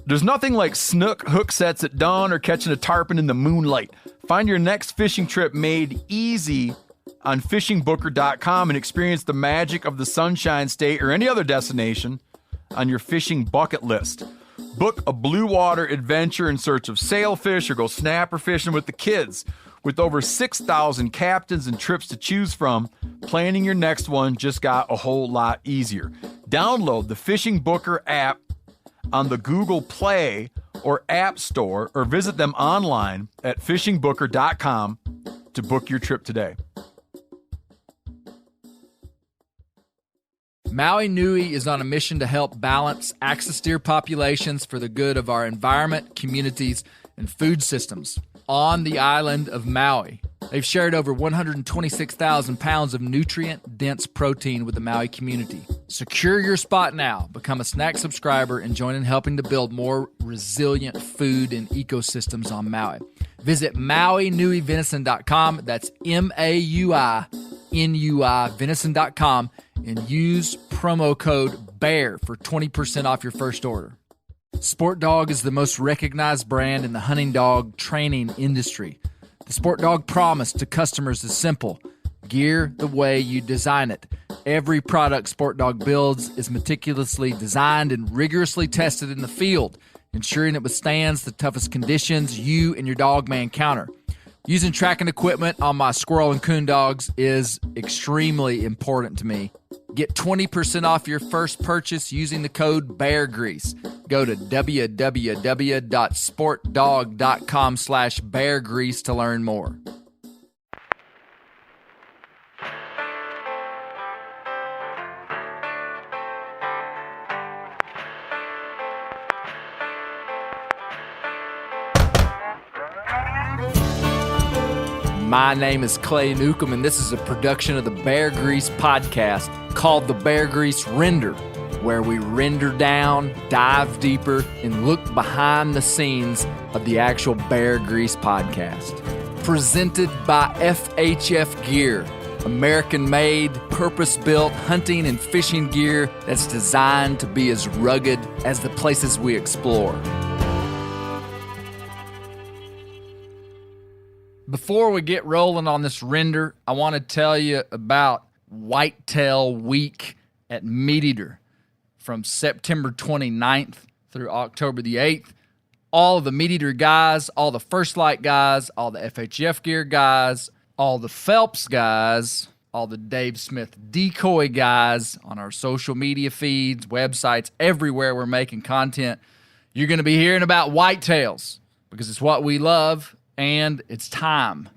There's nothing like snook hook sets at dawn or catching a tarpon in the moonlight. Find your next fishing trip made easy on fishingbooker.com and experience the magic of the Sunshine State or any other destination on your fishing bucket list. Book a blue water adventure in search of sailfish or go snapper fishing with the kids. With over 6,000 captains and trips to choose from, planning your next one just got a whole lot easier. Download the Fishing Booker app on the Google Play or App Store, or visit them online at fishingbooker.com to book your trip today. Maui Nui is on a mission to help balance axis deer populations for the good of our environment, communities, and food systems on the island of Maui. They've shared over 126,000 pounds of nutrient-dense protein with the Maui community. Secure your spot now. Become a snack subscriber and join in helping to build more resilient food and ecosystems on Maui. Visit MauiNuiVenison.com. That's MauiNui venison.com and use promo code BEAR for 20% off your first order. Sport Dog is the most recognized brand in the hunting dog training industry. The Sport Dog promise to customers is simple: gear the way you design it. Every product Sport Dog builds is meticulously designed and rigorously tested in the field, ensuring it withstands the toughest conditions you and your dog may encounter. Using tracking equipment on my squirrel and coon dogs is extremely important to me. Get 20% off your first purchase using the code BEARGREASE. Go to www.sportdog.com/beargrease to learn more. My name is Clay Newcomb, and this is a production of the Bear Grease podcast called The Bear Grease Render, where we render down, dive deeper, and look behind the scenes of the actual Bear Grease podcast. Presented by FHF Gear, American-made, purpose-built hunting and fishing gear that's designed to be as rugged as the places we explore. Before we get rolling on this render, I want to tell you about Whitetail Week at Meat Eater from September 29th through October the 8th. All of the Meat Eater guys, all the First Light guys, all the FHF Gear guys, all the Phelps guys, all the Dave Smith decoy guys on our social media feeds, websites, everywhere we're making content. You're going to be hearing about whitetails because it's what we love. And it's time.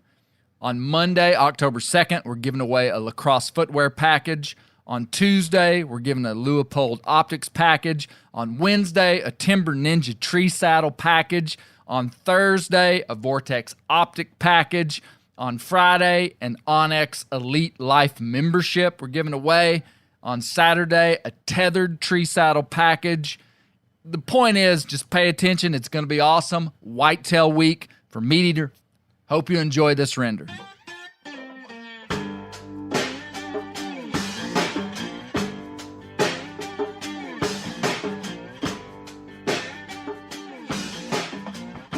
On Monday, October 2nd, we're giving away a lacrosse footwear package. On Tuesday, we're giving a Leupold optics package. On Wednesday, a Timber Ninja tree saddle package. On Thursday, a Vortex optic package. On Friday, an Onyx Elite Life membership we're giving away. On Saturday, a tethered tree saddle package. The point is, just pay attention. It's going to be awesome. Whitetail Week for Meat Eater. Hope you enjoy this render.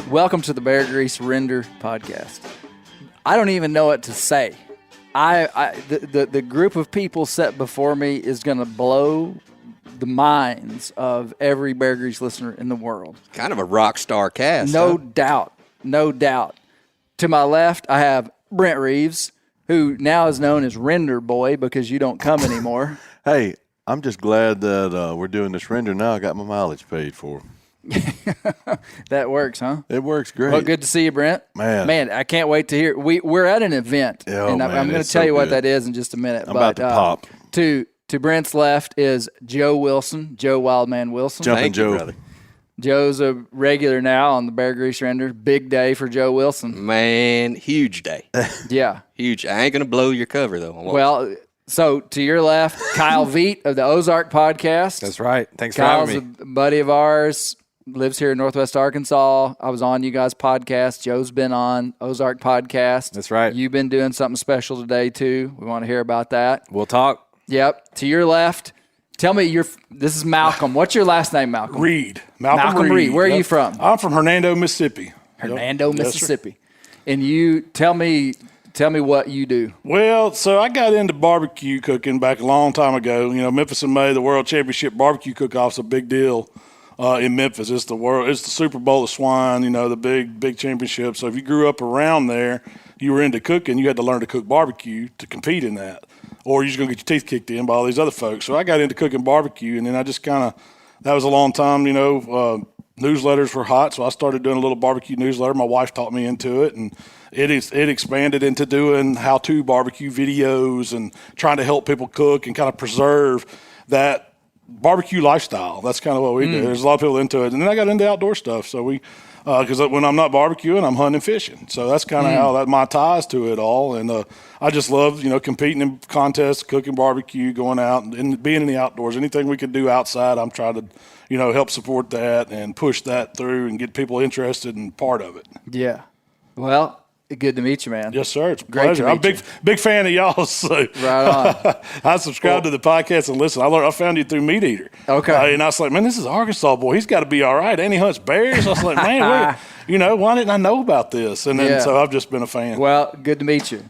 Welcome to the Bear Grease Render podcast. I don't even know what to say. The group of people set before me is going to blow the minds of every Bear Grease listener in the world. Kind of a rock star cast. No doubt. No doubt. To my left, I have Brent Reeves, who now is known as Render Boy because you don't come anymore. Hey, I'm just glad that we're doing this render now. I got my mileage paid for. That works, huh? It works great. Well, good to see you, Brent. Man, I can't wait to hear. We're at an event, and I'm going to tell you what that is in just a minute. I'm about to pop. To Brent's left is Joe Wilson, Joe Wildman Wilson. Jumping Joe. Brother. Joe's a regular now on the Bear Grease Render. Big day for Joe Wilson. Man, huge day. Yeah. Huge. I ain't going to blow your cover, though. Well, so to your left, Kyle Veet of the Ozark Podcast. That's right. Thanks Kyle's for having me. a buddy of ours, lives here in Northwest Arkansas. I was on you guys' podcast. Joe's been on Ozark Podcast. That's right. You've been doing something special today, too. We want to hear about that. We'll talk. Yep. To your left, Tell me, this is Malcolm. What's your last name, Malcolm? Reed. Malcolm Reed. Where are you from? I'm from Hernando, Mississippi. Hernando, Yep. Mississippi. And you tell me what you do. Well, so I got into barbecue cooking back a long time ago. Memphis in May, the World Championship barbecue cook-off's a big deal in Memphis. It's the Super Bowl of swine. The big championship. So if you grew up around there, you were into cooking. You had to learn to cook barbecue to compete in that, or you're just gonna get your teeth kicked in by all these other folks. So I got into cooking barbecue, and then I just that was a long time. Newsletters were hot, so I started doing a little barbecue newsletter. My wife taught me into it, and it expanded into doing how-to barbecue videos and trying to help people cook and kind of preserve that barbecue lifestyle. That's kind of what we do. There's a lot of people into it. And then I got into outdoor stuff. So because when I'm not barbecuing, I'm hunting and fishing. So that's kind of how my ties to it all. And I just love, competing in contests, cooking barbecue, going out and being in the outdoors. Anything we can do outside, I'm trying to, help support that and push that through and get people interested and part of it. Yeah. Well, good to meet you, man. Yes, sir. It's a Great pleasure. to I'm meet big fan of y'all. So. Right on. I subscribe to the podcast and listen. I found you through Meat Eater. Okay. And I was like, man, this is Arkansas boy. He's got to be all right. And he hunts bears. I was like, man, why didn't I know about this? And then so I've just been a fan. Well, good to meet you.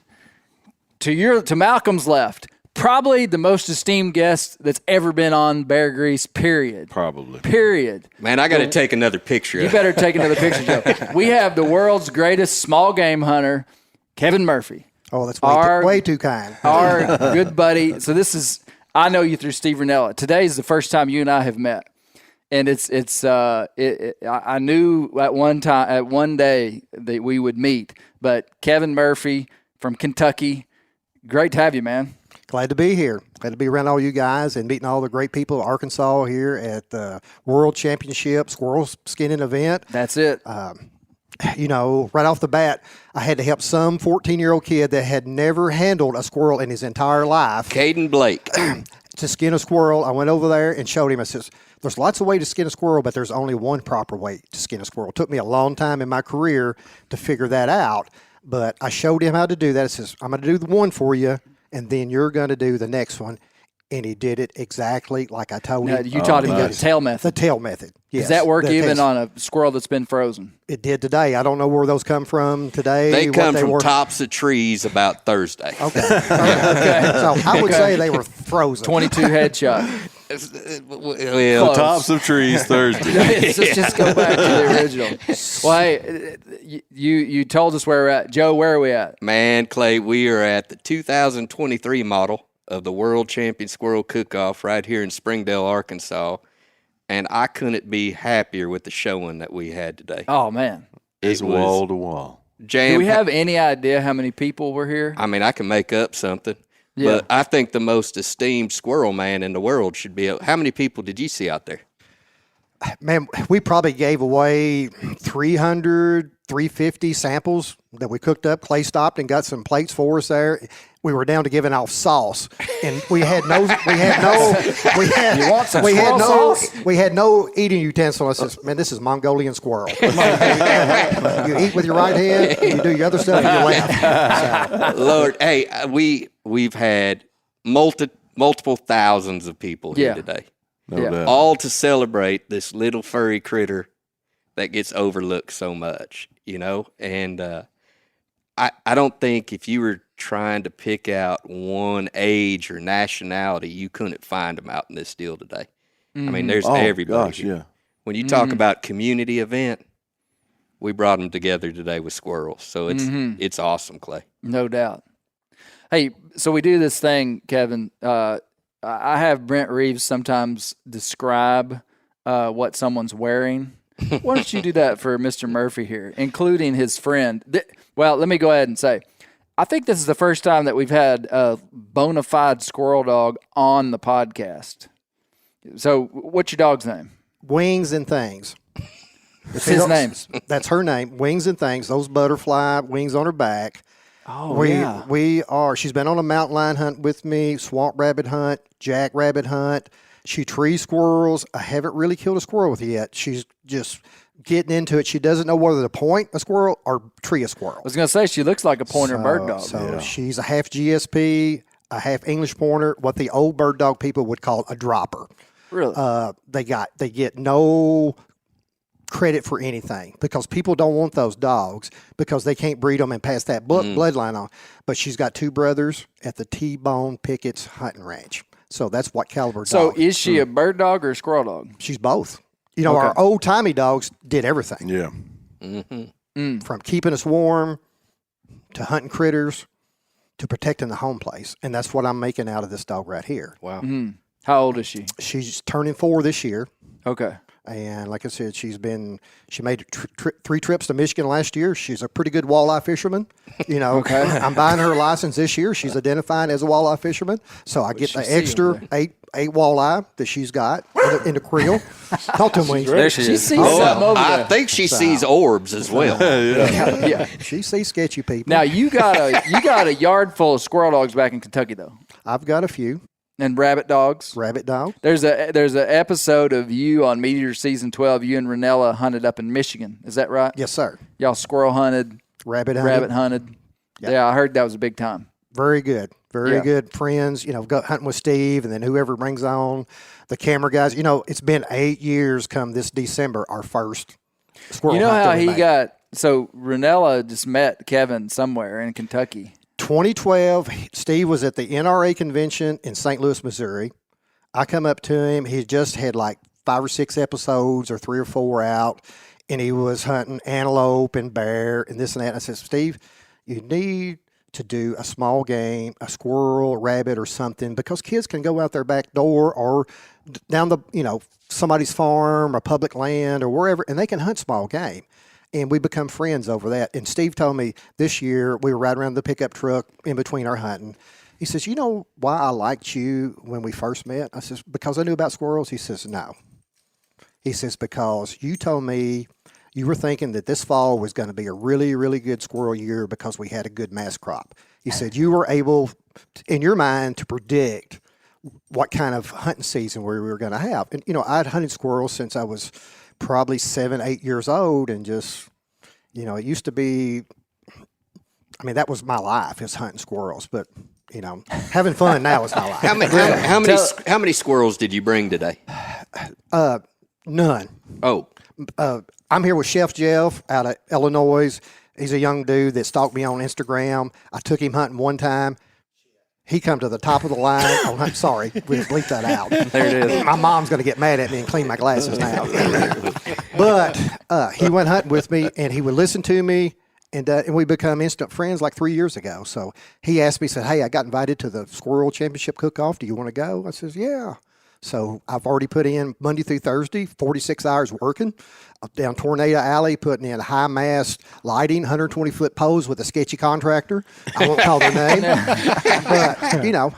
To Malcolm's left, probably the most esteemed guest that's ever been on Bear Grease, period. Probably. Period. Man, I got to take another picture. You better take another picture, Joe. We have the world's greatest small game hunter, Kevin Murphy. Oh, that's way too kind. Our good buddy. So I know you through Steve Ranella. Today is the first time you and I have met. And I knew at one day that we would meet, but Kevin Murphy from Kentucky, great to have you, man. Glad to be here. Glad to be around all you guys and meeting all the great people of Arkansas here at the World Championship Squirrel Skinning event. That's it. Right off the bat, I had to help some 14-year-old kid that had never handled a squirrel in his entire life. Caden Blake. To skin a squirrel, I went over there and showed him. I says, there's lots of ways to skin a squirrel, but there's only one proper way to skin a squirrel. It took me a long time in my career to figure that out, but I showed him how to do that. I says, I'm going to do the one for you, and then you're going to do the next one. And he did it exactly like I told him. You taught him the tail method. The tail method, yes. Does that work even on a squirrel that's been frozen? It did today. I don't know where those come from today. They come from tops of trees about Thursday. Okay. So I would say they were frozen. 22 headshot. Well, Tops of trees Thursday. Let's just go back to the original. Well, hey, you told us where we're at. Joe, where are we at? Man, Clay, we are at the 2023 model of the World Champion Squirrel Cook-Off right here in Springdale, Arkansas. And I couldn't be happier with the showing that we had today. Oh, man. It's wall to wall. Do we have any idea how many people were here? I mean, I can make up something. Yeah. But I think the most esteemed squirrel man in the world should be. How many people did you see out there? Man, we probably gave away 300, 350 samples that we cooked up. Clay stopped and got some plates for us there. We were down to giving out sauce, and we had no eating utensil. I says, man, this is Mongolian squirrel. You eat with your right hand, and you do your other stuff with your left. So. Lord, hey, we've had multiple thousands of people here today. No doubt. All to celebrate this little furry critter that gets overlooked so much, And I don't think if you were trying to pick out one age or nationality, you couldn't find them out in this deal today. I mean, there's everybody. Gosh, here. yeah. When you talk about community event, we brought them together today with squirrels. So it's awesome, Clay. No doubt. Hey, so we do this thing, Kevin. I have Brent Reeves sometimes describe what someone's wearing. Why don't you do that for Mr. Murphy here, including his friend? Well, let me go ahead and say, I think this is the first time that we've had a bona fide squirrel dog on the podcast. So what's your dog's name? Wings and Things. It's his name. That's her name. Wings and Things. Those butterfly wings on her back. Oh, yeah. She's been on a mountain lion hunt with me, swamp rabbit hunt, jackrabbit hunt. She trees squirrels. I haven't really killed a squirrel with her yet. She's just getting into it. She doesn't know whether to point a squirrel or tree a squirrel. I was going to say, she looks like a pointer bird dog. So she's a half GSP. a half English pointer, what the old bird dog people would call a dropper. Really? They get no credit for anything because people don't want those dogs because they can't breed them and pass that bloodline on. But she's got 2 brothers at the T-Bone Pickett's hunting ranch. So that's what caliber dog. So is she a bird dog or a squirrel dog? She's both. You know, our old-timey dogs did everything. Yeah. From keeping us warm to hunting critters to protecting the home place. And that's what I'm making out of this dog right here. Wow. How old is she? She's turning 4 this year. Okay. And like I said, she made 3 trips to Michigan last year. She's a pretty good walleye fisherman. You know, I'm buying her license this year. She's identified as a walleye fisherman. So I get the extra 8 walleye that she's got in the creel. Talk to me. There she is. Sees something over I there. think she sees orbs as well. Yeah. She sees sketchy people. Now you got a yard full of squirrel dogs back in Kentucky though, I've got a few. and rabbit dogs. Rabbit dog. There's an episode of you on Meat Eater season 12. You and Ranella hunted up in Michigan. Is that right? Yes, sir. Y'all squirrel hunted, Rabbit hunted. rabbit hunted. Yeah, I heard that was a big time. Very good. Very Yeah. good friends. You know, go hunting with Steve and then whoever brings on the camera guys. You know, it's been 8 years come this December, our first squirrel You know hunt how that we he made. got so Ranella just met Kevin somewhere in Kentucky. 2012, Steve was at the NRA convention in St. Louis, Missouri. I come up to him. He just had like 5 or 6 episodes or 3 or 4 out, and he was hunting antelope and bear and this and that. And I said, Steve, you need to do a small game, a squirrel, rabbit, or something, because kids can go out their back door or down the, somebody's farm or public land or wherever, and they can hunt small game. And we become friends over that. And Steve told me this year, we were riding around the pickup truck in between our hunting. He says, you know why I liked you when we first met? I says, because I knew about squirrels. He says, no. He says, because you told me you were thinking that this fall was going to be a really, really good squirrel year because we had a good mass crop. He said, you were able, in your mind, to predict what kind of hunting season we were going to have. And, I'd hunted squirrels since I was probably 7, 8 years old, and just, it used to be, that was my life, is hunting squirrels, but, having fun now is my life. How many squirrels did you bring today? None. Oh, I'm here with Chef Jeff out of Illinois. He's a young dude that stalked me on Instagram. I took him hunting one time. He come to the top of the line. Oh, I'm sorry. We just bleep that out. There it is. My mom's going to get mad at me and clean my glasses now. But he went hunting with me, and he would listen to me, and we become instant friends like 3 years ago. So he asked me, said, hey, I got invited to the Squirrel Championship Cook-Off. Do you want to go? I says, yeah. So I've already put in Monday through Thursday, 46 hours working, up down Tornado Alley, putting in high mast lighting, 120-foot poles with a sketchy contractor. I won't call their name. But,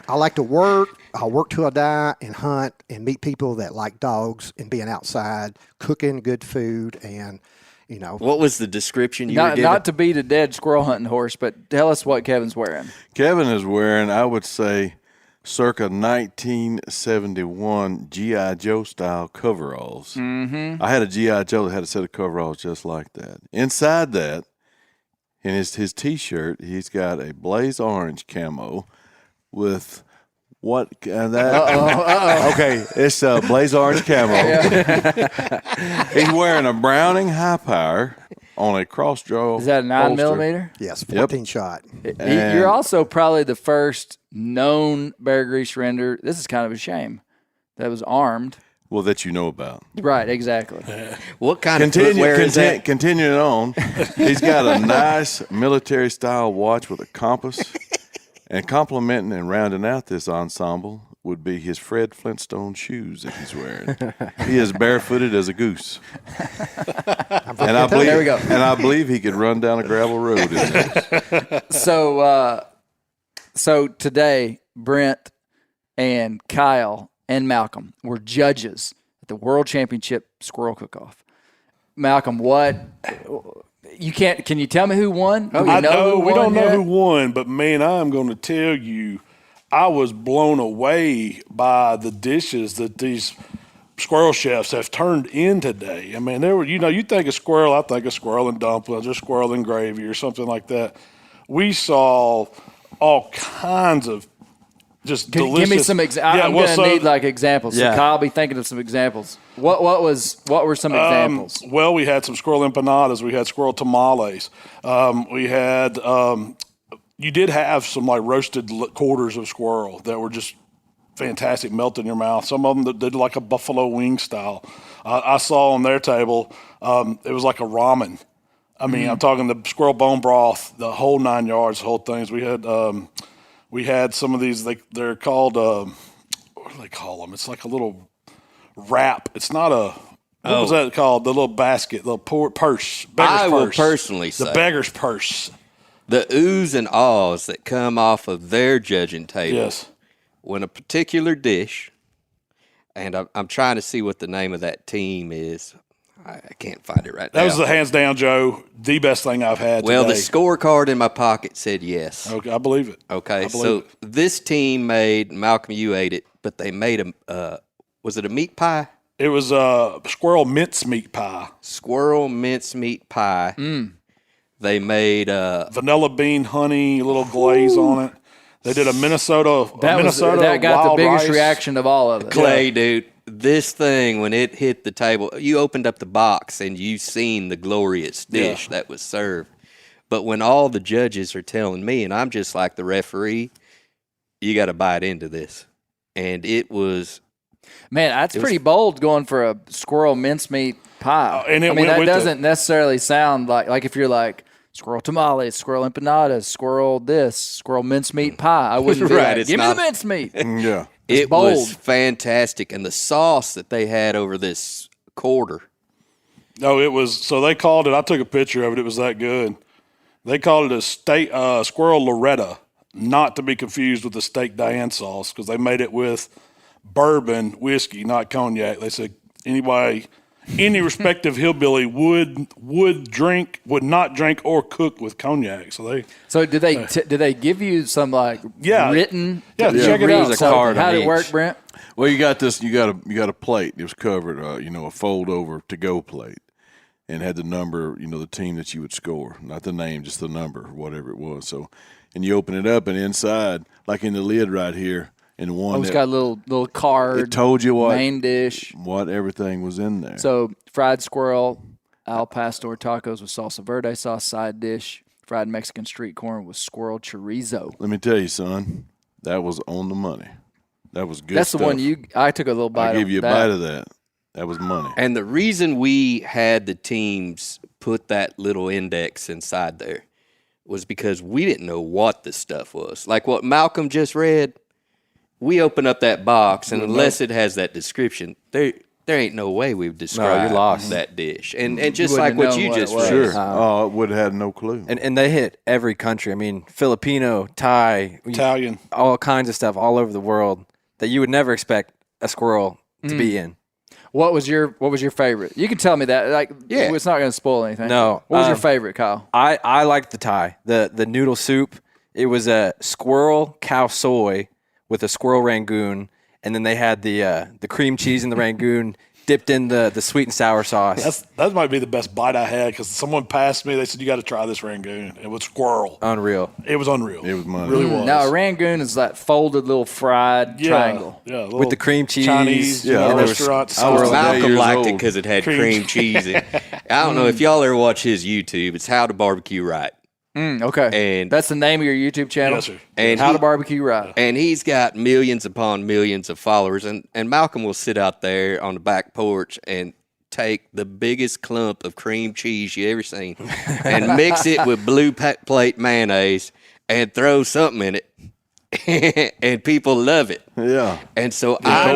I like to work. I'll work till I die and hunt and meet people that like dogs and being outside, cooking good food and, what was the description you were giving? Not to beat a dead squirrel hunting horse, but tell us what Kevin's wearing. Kevin is wearing, I would say, circa 1971 G.I. Joe style coveralls. Mm-hmm. I had a G.I. Joe that had a set of coveralls just like that. Inside that, in his T-shirt, he's got a blaze orange camo with what that? Okay, it's a blaze orange camo. He's wearing a Browning high power on a cross draw. Is that a 9 holster. millimeter? yes, 14 shot. You're also probably the first known Bear Grease render. This is kind of a shame. That was armed. Well, that you know about. Right, exactly. What kind of footwear is that? Continuing on, he's got a nice military-style watch with a compass. And complementing and rounding out this ensemble would be his Fred Flintstone shoes that he's wearing. He is barefooted as a goose. And I believe, There we go. And I believe he could run down a gravel road in this. So today, Brent and Kyle and Malcolm were judges at the World Championship Squirrel Cook-Off. Malcolm, can you tell me who won? Do I know we don't know yet? who won, but man, I'm going to tell you, I was blown away by the dishes that these squirrel chefs have turned in today. I mean, there were, you think of squirrel, I think of squirrel and dumplings or squirrel and gravy or something like that. We saw all kinds of just Give delicious. me some examples. I'm going to need like examples. So Yeah. Kyle, be thinking of some examples. What were some examples? Well, we had some squirrel empanadas. We had squirrel tamales. We had you did have some like roasted quarters of squirrel that were just fantastic, melt in your mouth. Some of them that did like a buffalo wing style. I saw on their table, it was like a ramen. I mean, I'm talking the squirrel bone broth, the whole 9 yards, the whole things. We had some of these. They're called what do they call them? It's like a little wrap. It's not a. What was that called? The little basket, the purse. Beggar's I purse. will personally say the beggar's purse. the oohs and ahs that come off of their judging table Yes. when a particular dish, and I'm trying to see what the name of that team is. I can't find it right now. That was the hands down, Joe, the best thing I've had Well, today. the scorecard in my pocket said yes. Okay, I believe it. Okay, I so believe it. this team made, Malcolm, you ate it, but they made was it a meat pie? It was a squirrel mincemeat pie, Squirrel mincemeat pie. They made vanilla bean, honey, a little glaze on it. They did a Minnesota That got the wild biggest rice. reaction of all of it. Clay, dude. This thing, when it hit the table, you opened up the box and you seen the glorious dish that was served. But when all the judges are telling me, and I'm just like the referee, you got to bite into this. And it was, Man, that's pretty bold going for a squirrel mincemeat pie. And it I mean, went that with doesn't necessarily sound like if you're like squirrel tamales, squirrel empanadas, squirrel this, squirrel mincemeat pie. I wouldn't be Right, like, it's give me not- the mincemeat. Yeah. it bold. was fantastic. And the sauce that they had over this quarter. No, it was. So they called it. I took a picture of it. It was that good. They called it a steak squirrel Loretta, not to be confused with the steak Diane sauce, because they made it with bourbon whiskey, not cognac. They said any respective hillbilly would not drink or cook with cognac. So did they give you some like written? Yeah, check it read out. something? card How on did it work, each. Brent? Well, you got this. You got a plate. It was covered. A fold over to go plate, and had the number. The team that you would score, not the name, just the number, whatever it was. So, and you open it up, and inside, like in the lid right here, in one, Oh, it's got a little card. it told you main dish. what everything was in there. So fried squirrel, al pastor tacos with salsa verde sauce side dish, fried Mexican street corn with squirrel chorizo. Let me tell you, son, that was on the money. That was good. That's the stuff. one I took a little bite. I gave you a that. bite of that. That was money. And the reason we had the teams put that little index inside there was because we didn't know what the stuff was. Like what Malcolm just read, we open up that box, and unless it has that description, there ain't no way we've described lost. that dish. And just wouldn't like have what known you what it just was. read. Sure. It would have had no clue. And they hit every country. I mean, Filipino, Thai, Italian. all kinds of stuff all over the world that you would never expect a squirrel to be in. What was your favorite? You can tell me that. Like, Yeah. it's not going to spoil anything. No, What was your favorite, Kyle? I liked the Thai, the noodle soup. It was a squirrel cow soy with a squirrel rangoon, and then they had the cream cheese in the rangoon dipped in the sweet and sour sauce. That might be the best bite I had, because someone passed me. They said, you got to try this rangoon. It was squirrel. Unreal. It was unreal. It was money. Really was. Now, a rangoon is that folded little fried triangle. Yeah, With the cream cheese. Chinese Yeah, there was- restaurant. I was style. Malcolm years liked it old. because it had Cream cream cheese in it. I don't know if y'all ever watch his YouTube. It's How to Barbecue Right. Okay. And- that's the name of your YouTube channel? Yes, sir. And How he- to barbecue right. And he's got millions upon millions of followers. And Malcolm will sit out there on the back porch and take the biggest clump of cream cheese you ever seen and mix it with blue plate mayonnaise and throw something in it. And people love it. Yeah. And so I I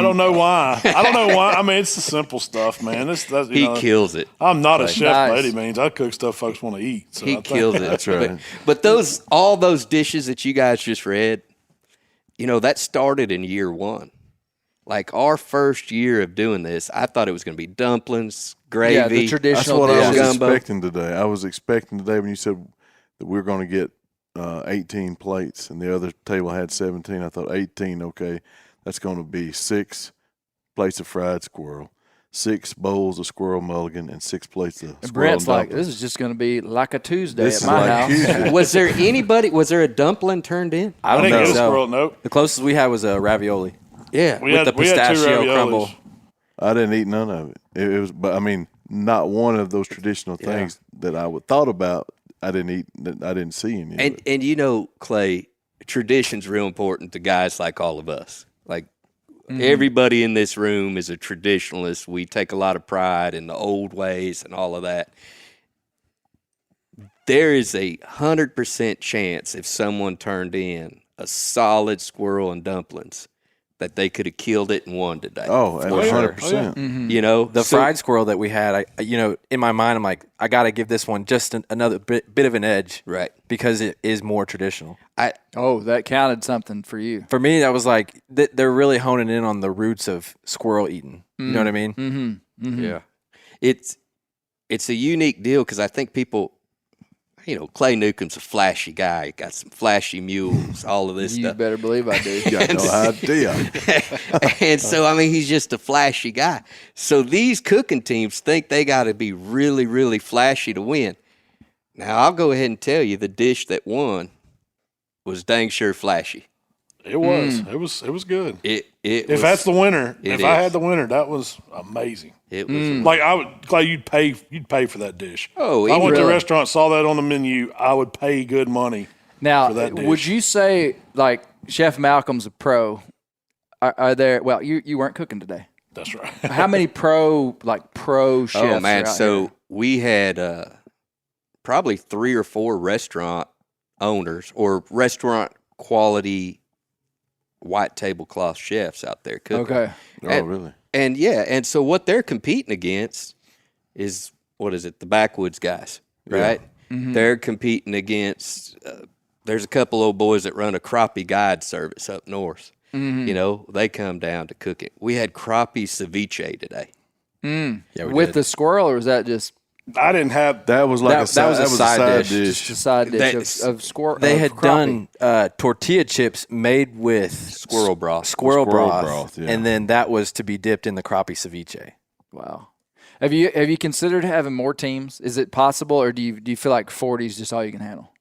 don't know why. I don't know why. I mean, it's the simple stuff, man. he kills it. I'm not a chef by Nice. any means. I cook stuff folks want to eat. So I He think- kills it. That's right. But all those dishes that you guys just read, that started in year one. Like our first year of doing this, I thought it was going to be dumplings, gravy. Yeah, the That's traditional what I was dish. gumbo. expecting today. I was expecting today when you said that we were going to get 18 plates and the other table had 17. I thought 18, okay, that's going to be 6 plates of fried squirrel, 6 bowls of squirrel mulligan, and 6 plates of And squirrel Brent's like, dumplings. this is just going to be like a Tuesday This at is my like house. Tuesday. Was there a dumpling turned in? I don't didn't think get a so. squirrel. Nope. The closest we had was a ravioli Yeah. We with the had 2 pistachio raviolis. crumble. I didn't eat none of it. It was, but I mean, not one of those traditional things that I would thought about. I didn't eat. I didn't see any. of it. And you know, Clay, tradition's real important to guys like all of us. Like everybody in this room is a traditionalist. We take a lot of pride in the old ways and all of that. There is 100% chance if someone turned in a solid squirrel and dumplings that they could have killed it and won today. Oh, For sure. 100%. You know, The fried squirrel that we had, in my mind, I'm like, I got to give this one just another bit of an edge. Right. Because it is more traditional. Oh, that counted something for you. For me, that was like, they're really honing in on the roots of squirrel eating. You know what I mean? Mm-hmm. Yeah, it's a unique deal because I think people, Clay Newcomb's a flashy guy. He got some flashy mules, all of this You stuff. better believe I do. You got no idea. And so, I mean, he's just a flashy guy. So these cooking teams think they got to be really, really flashy to win. Now, I'll go ahead and tell you the dish that won was dang sure flashy. It was. It was good. If That's the winner, if I is. had the winner, that was amazing. It was Like Clay, you'd pay for that dish. Oh, if I went to a really? restaurant, saw that on the menu, I would pay good money. Now, for that dish. would you say, like, Chef Malcolm's a pro? Are there, well, you weren't cooking today. That's right. How many pro chefs Oh man, are out so here? we had probably 3 or 4 restaurant owners or restaurant quality white tablecloth chefs out there cooking. Okay. Oh, really? And so what they're competing against is the backwoods guys, right? They're competing against. There's a couple old boys that run a crappie guide service up north. They come down to cook it. We had crappie ceviche today. Yeah, we With did. the squirrel, or is that just I didn't have That was like That was a side dish. just a side dish That's- of squirrel? They of had crappie? done tortilla chips made with Squirrel broth. squirrel Squirrel broth, broth, yeah. and then that was to be dipped in the crappie ceviche. Wow. Have you considered having more teams? Is it possible, or do you feel like 40 is just all you can handle?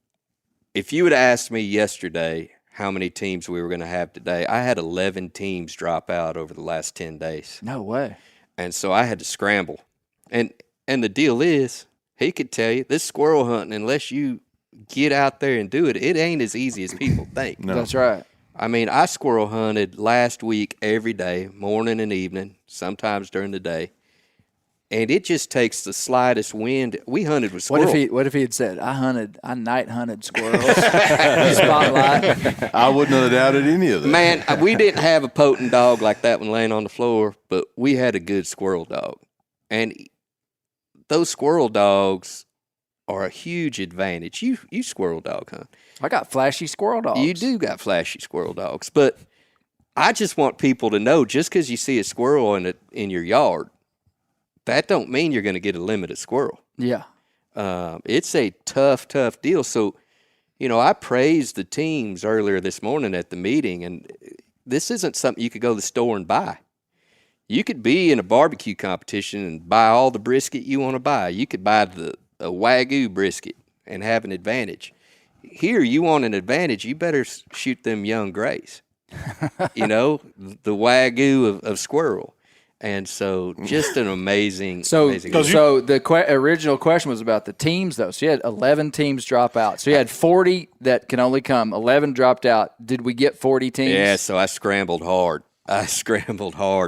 If you would have asked me yesterday how many teams we were going to have today, I had 11 teams drop out over the last 10 days. No way. And so I had to scramble. And the deal is, he could tell you, this squirrel hunting, unless you get out there and do it, it ain't as easy as people think. No. That's right. I mean, I squirrel hunted last week every day, morning and evening, sometimes during the day. And it just takes the slightest wind. We hunted with What squirrel. if he had said, I night hunted squirrels? Spotlight. I wouldn't have doubted any of that. Man, we didn't have a potent dog like that one laying on the floor, but we had a good squirrel dog. And those squirrel dogs are a huge advantage. You squirrel dog hunt. I got flashy squirrel dogs. You do got flashy squirrel dogs, but I just want people to know, just because you see a squirrel in your yard, that don't mean you're going to get a limited squirrel. Yeah. It's a tough deal. So, I praised the teams earlier this morning at the meeting, and this isn't something you could go to the store and buy. You could be in a barbecue competition and buy all the brisket you want to buy. You could buy a Wagyu brisket and have an advantage. Here, you want an advantage, you better shoot them young grays. The Wagyu of squirrel. And so, just an amazing, amazing. So the original question was about the teams, though. So you had 11 teams drop out. So you had 40 that can only come. 11 dropped out. Did we get 40 teams? Yeah, so I scrambled hard.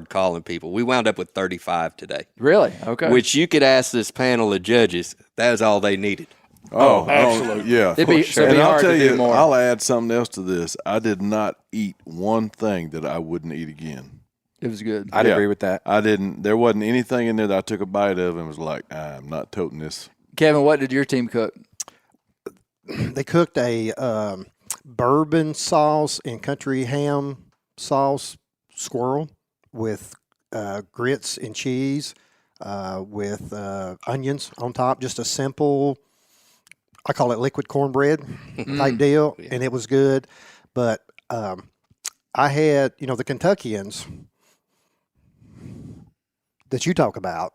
Calling people. We wound up with 35 today. Really? Okay. Which you could ask this panel of judges. That was all they needed. Oh, absolutely. Yeah. It'd be, so it'd And be I'll hard tell to you, do more. I'll add something else to this. I did not eat one thing that I wouldn't eat again. It was good. I'd Yeah. agree with that. I didn't. There wasn't anything in there that I took a bite of and was like, I'm not toting this. Kevin, what did your team cook? They cooked a bourbon sauce and country ham sauce squirrel with grits and cheese with onions on top. Just a simple, I call it liquid cornbread type deal, and it was good. But I had, the Kentuckians, that you talk about,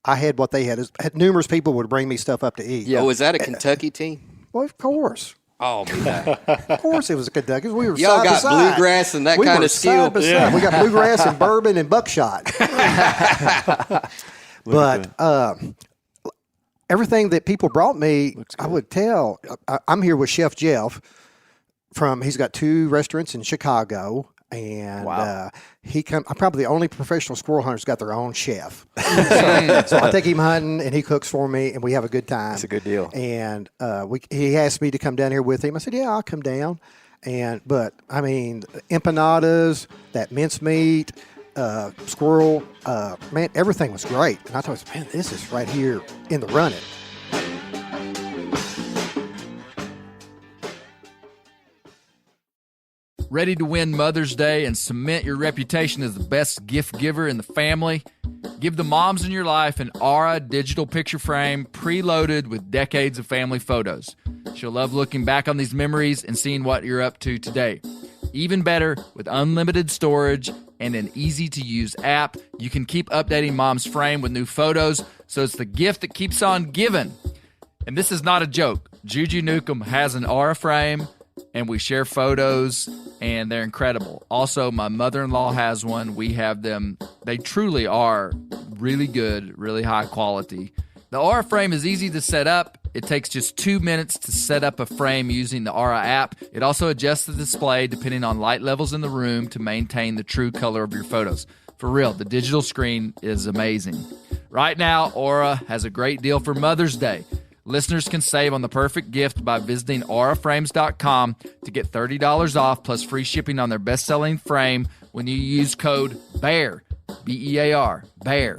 I had what they had. Numerous people would bring me stuff up to eat. Oh, is that a Kentucky team? Well, of course. Oh, man. Of course it was a Kentucky. We were Y'all side got by side. bluegrass and that we kind were of skill. Side by side. We got bluegrass and bourbon and buckshot. But everything that people brought me, I would tell. I'm here with Chef Jeff he's got 2 restaurants in Chicago. And I'm probably the only professional squirrel hunter who's got their own chef. So I take him hunting, and he cooks for me, and we have a good time. That's a good deal. And he asked me to come down here with him. I said, yeah, I'll come down. But I mean, empanadas, that mincemeat, squirrel, man, everything was great. And I thought, man, this is right here in the running. Ready to win Mother's Day and cement your reputation as the best gift giver in the family? Give the moms in your life an Aura digital picture frame preloaded with decades of family photos. She'll love looking back on these memories and seeing what you're up to today. Even better, with unlimited storage and an easy-to-use app, you can keep updating mom's frame with new photos, so it's the gift that keeps on giving. And this is not a joke. Juju Newcomb has an Aura frame, and we share photos, and they're incredible. Also, my mother-in-law has one. We have them. They truly are really good, really high quality. The Aura frame is easy to set up. It takes just 2 minutes to set up a frame using the Aura app. It also adjusts the display depending on light levels in the room to maintain the true color of your photos. For real, the digital screen is amazing. Right now, Aura has a great deal for Mother's Day. Listeners can save on the perfect gift by visiting auraframes.com to get $30 off plus free shipping on their best-selling frame when you use code BEAR, B-E-A-R, BEAR.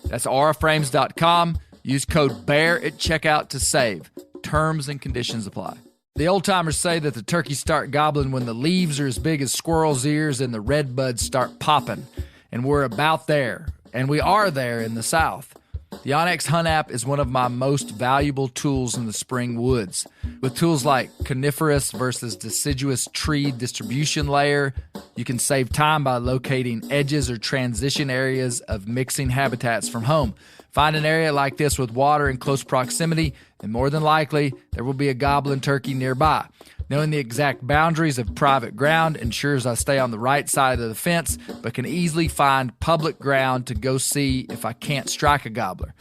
That's auraframes.com. Use code BEAR at checkout to save. Terms and conditions apply. The old-timers say that the turkeys start gobbling when the leaves are as big as squirrels' ears and the red buds start popping. And we're about there. And we are there in the South. The onX Hunt app is one of my most valuable tools in the spring woods. With tools like coniferous versus deciduous tree distribution layer, you can save time by locating edges or transition areas of mixing habitats from home. Find an area like this with water in close proximity, and more than likely, there will be a gobbling turkey nearby. Knowing the exact boundaries of private ground ensures I stay on the right side of the fence, but can easily find public ground to go see if I can't strike a gobbler.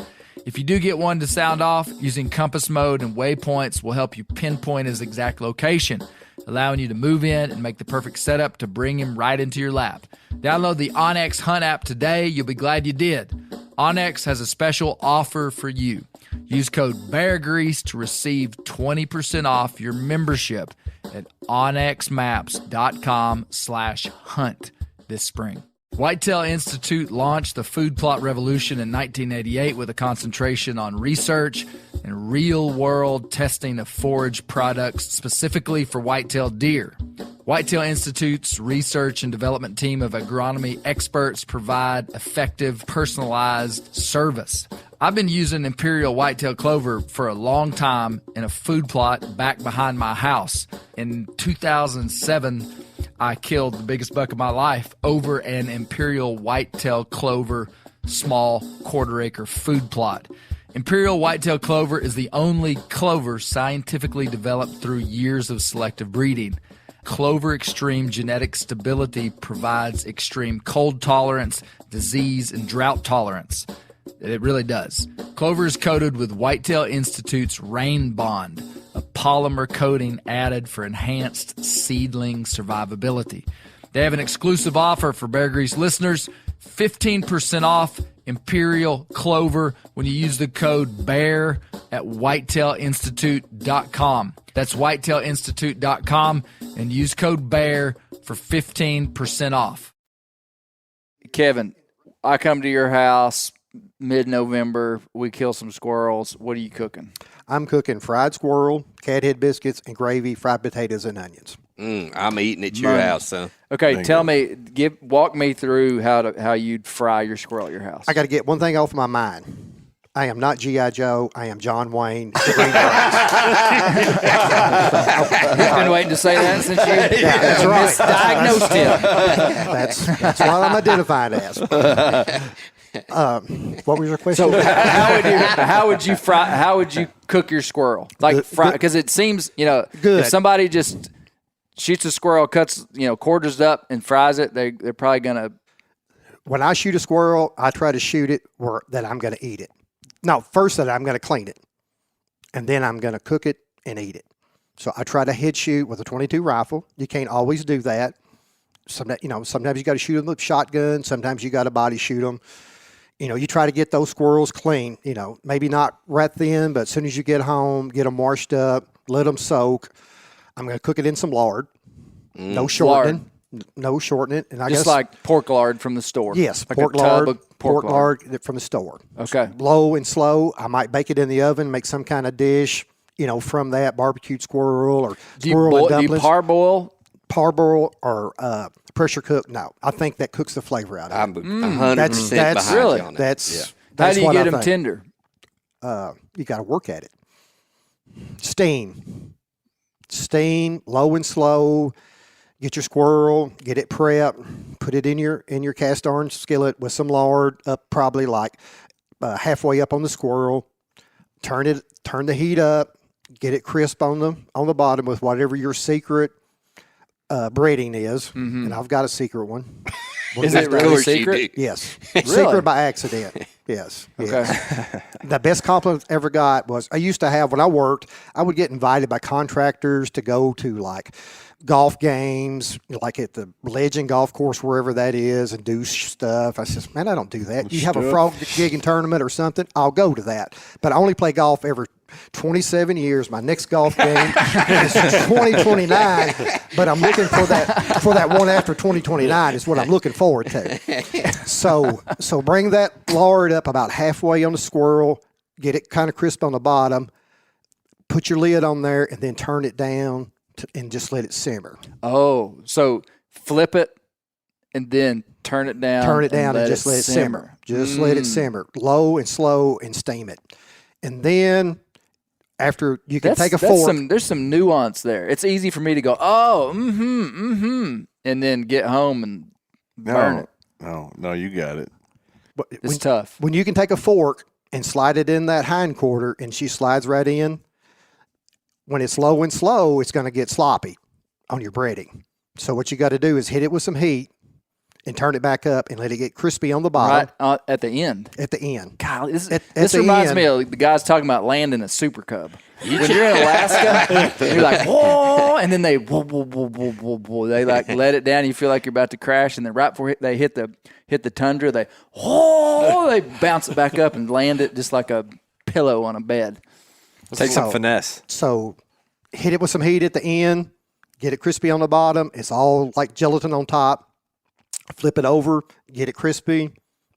If you do get one to sound off, using compass mode and waypoints will help you pinpoint his exact location, allowing you to move in and make the perfect setup to bring him right into your lap. Download the onX Hunt app today. You'll be glad you did. onX has a special offer for you. Use code BEARGREASE to receive 20% off your membership at onxmaps.com/hunt this spring. Whitetail Institute launched the food plot revolution in 1988 with a concentration on research and real-world testing of forage products specifically for whitetail deer. Whitetail Institute's research and development team of agronomy experts provide effective, personalized service. I've been using Imperial Whitetail Clover for a long time in a food plot back behind my house. In 2007, I killed the biggest buck of my life over an Imperial Whitetail Clover small quarter-acre food plot. Imperial Whitetail Clover is the only clover scientifically developed through years of selective breeding. Clover Extreme genetic stability provides extreme cold tolerance, disease, and drought tolerance. It really does. Clover is coated with Whitetail Institute's Rain Bond, a polymer coating added for enhanced seedling survivability. They have an exclusive offer for Bear Grease listeners, 15% off Imperial Clover when you use the code BEAR at whitetailinstitute.com. That's whitetailinstitute.com and use code BEAR for 15% off. Kevin, I come to your house mid-November. We kill some squirrels. What are you cooking? I'm cooking fried squirrel, cat head biscuits, and gravy, fried potatoes, and onions. I'm eating at your house, son. Okay, tell me, walk me through how you'd fry your squirrel at your house. I got to get one thing off my mind. I am not G.I. Joe. I am John Wayne. You've been waiting to say that since you that's right. misdiagnosed him. That's what I'm identified as. What was your question? So how would you cook your squirrel? Like fry, because it seems, Good. if somebody just shoots a squirrel, cuts, quarters it up and fries it, they're probably gonna. When I shoot a squirrel, I try to shoot it where that I'm going to eat it. No, first that I'm going to clean it, and then I'm going to cook it and eat it. So I try to head shoot with a .22 rifle. You can't always do that. Sometimes you got to shoot them with shotgun. Sometimes you got to body shoot them. You try to get those squirrels clean. Maybe not right then, but as soon as you get home, get them washed up, let them soak. I'm going to cook it in some lard. No shortening. No shortening. And I Just guess, like pork lard from the store. yes, like pork a tub lard, of pork lard from the store. Okay. Low and slow. I might bake it in the oven, make some kind of dish, from that barbecued squirrel or squirrel and Do you dumplings. parboil? Parboil or pressure cook? No, I think that cooks the flavor out of it. I'm 100% That's behind really- you on that. That's How do you what get I them think. tender? You got to work at it. Steam, low and slow. Get your squirrel, get it prepped, put it in your cast iron skillet with some lard up, probably like halfway up on the squirrel. Turn the heat up, get it crisp on the bottom with whatever your secret breading is. And I've got a secret one. Is it really course you secret? do. Yes. Secret by accident. Yes. Okay. Yes. The best compliment I ever got was I used to have, when I worked, I would get invited by contractors to go to like golf games, like at the Legend Golf Course, wherever that is, and do stuff. I says, man, I don't do that. You have a frog gigging tournament or something, I'll go to that. But I only play golf every 27 years. My next golf game is 2029, but I'm looking for that one after 2029 is what I'm looking forward to. So bring that lard up about halfway on the squirrel, get it kind of crisp on the bottom, put your lid on there, and then turn it down and just let it simmer. Oh, so flip it and then turn it down. Turn it down and just let it simmer. Just let it simmer, low and slow, and steam it. And then after you can take a fork. There's some nuance there. It's easy for me to go, and then get home and burn it. No, you got it. It's tough. When you can take a fork and slide it in that hind quarter, and she slides right in, when it's low and slow, it's going to get sloppy on your breading. So what you got to do is hit it with some heat and turn it back up and let it get crispy on the bottom. Right at the end. At the end. God, At this the reminds end. me of the guys talking about landing a super cub. When you're in Alaska, you're like, whoa, and then they whoa, whoa, whoa, whoa, whoa, whoa. They like let it down. You feel like you're about to crash, and then right before they hit the tundra, they bounce it back up and land it just like a pillow on a bed. Take some finesse. So hit it with some heat at the end, get it crispy on the bottom. It's all like gelatin on top. Flip it over, get it crispy,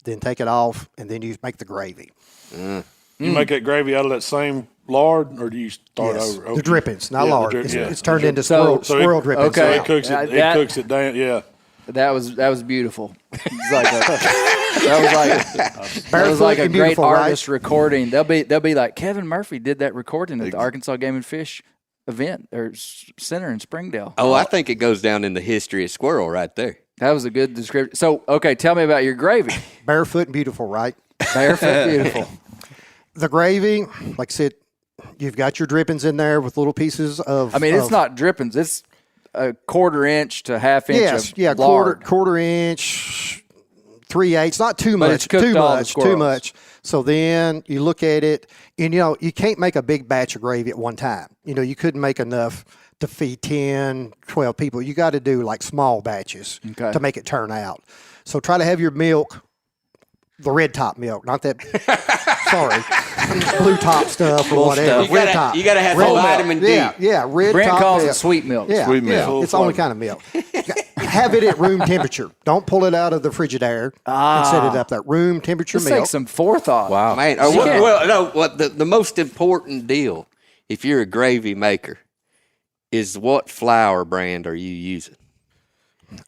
then take it off, and then you make the gravy. You make that gravy out of that same lard, or do you start Yes, over? the drippings, not lard. It's turned into So- squirrel drippings. okay. So it cooks it. That- It cooks it down. Yeah. That was beautiful. It's like that was Barefoot like a and great beautiful, right? artist recording. They'll be like, Kevin Murphy did that recording at the Arkansas Game and Fish event or center in Springdale. Oh, I think it goes down in the history of squirrel right there. That was a good description. So, okay, tell me about your gravy. Barefoot and beautiful, right? Barefoot, beautiful. The gravy, like I said, you've got your drippings in there with little pieces of. I mean, it's not drippings. It's a 1/4 inch to 1/2 inch of lard. quarter inch, 3/8. Not too But much. it's cooked Too all the much. Too squirrels. much. So then you look at it, and you can't make a big batch of gravy at one time. You couldn't make enough to feed 10, 12 people. You got to do like small batches Okay. to make it turn out. So try to have your milk, the red top milk, not that. Sorry, blue top stuff or whatever. You Red gotta- top. you gotta have Red the milk. vitamin D. Yeah, red Brent top calls milk. it sweet milk. Yeah, Sweet milk. yeah, it's the only kind of milk. Have it at room temperature. Don't pull it out of the Frigidaire and set it up. That room temperature This milk. takes some forethought. Wow. Man, the most important deal, if you're a gravy maker, is what flour brand are you using?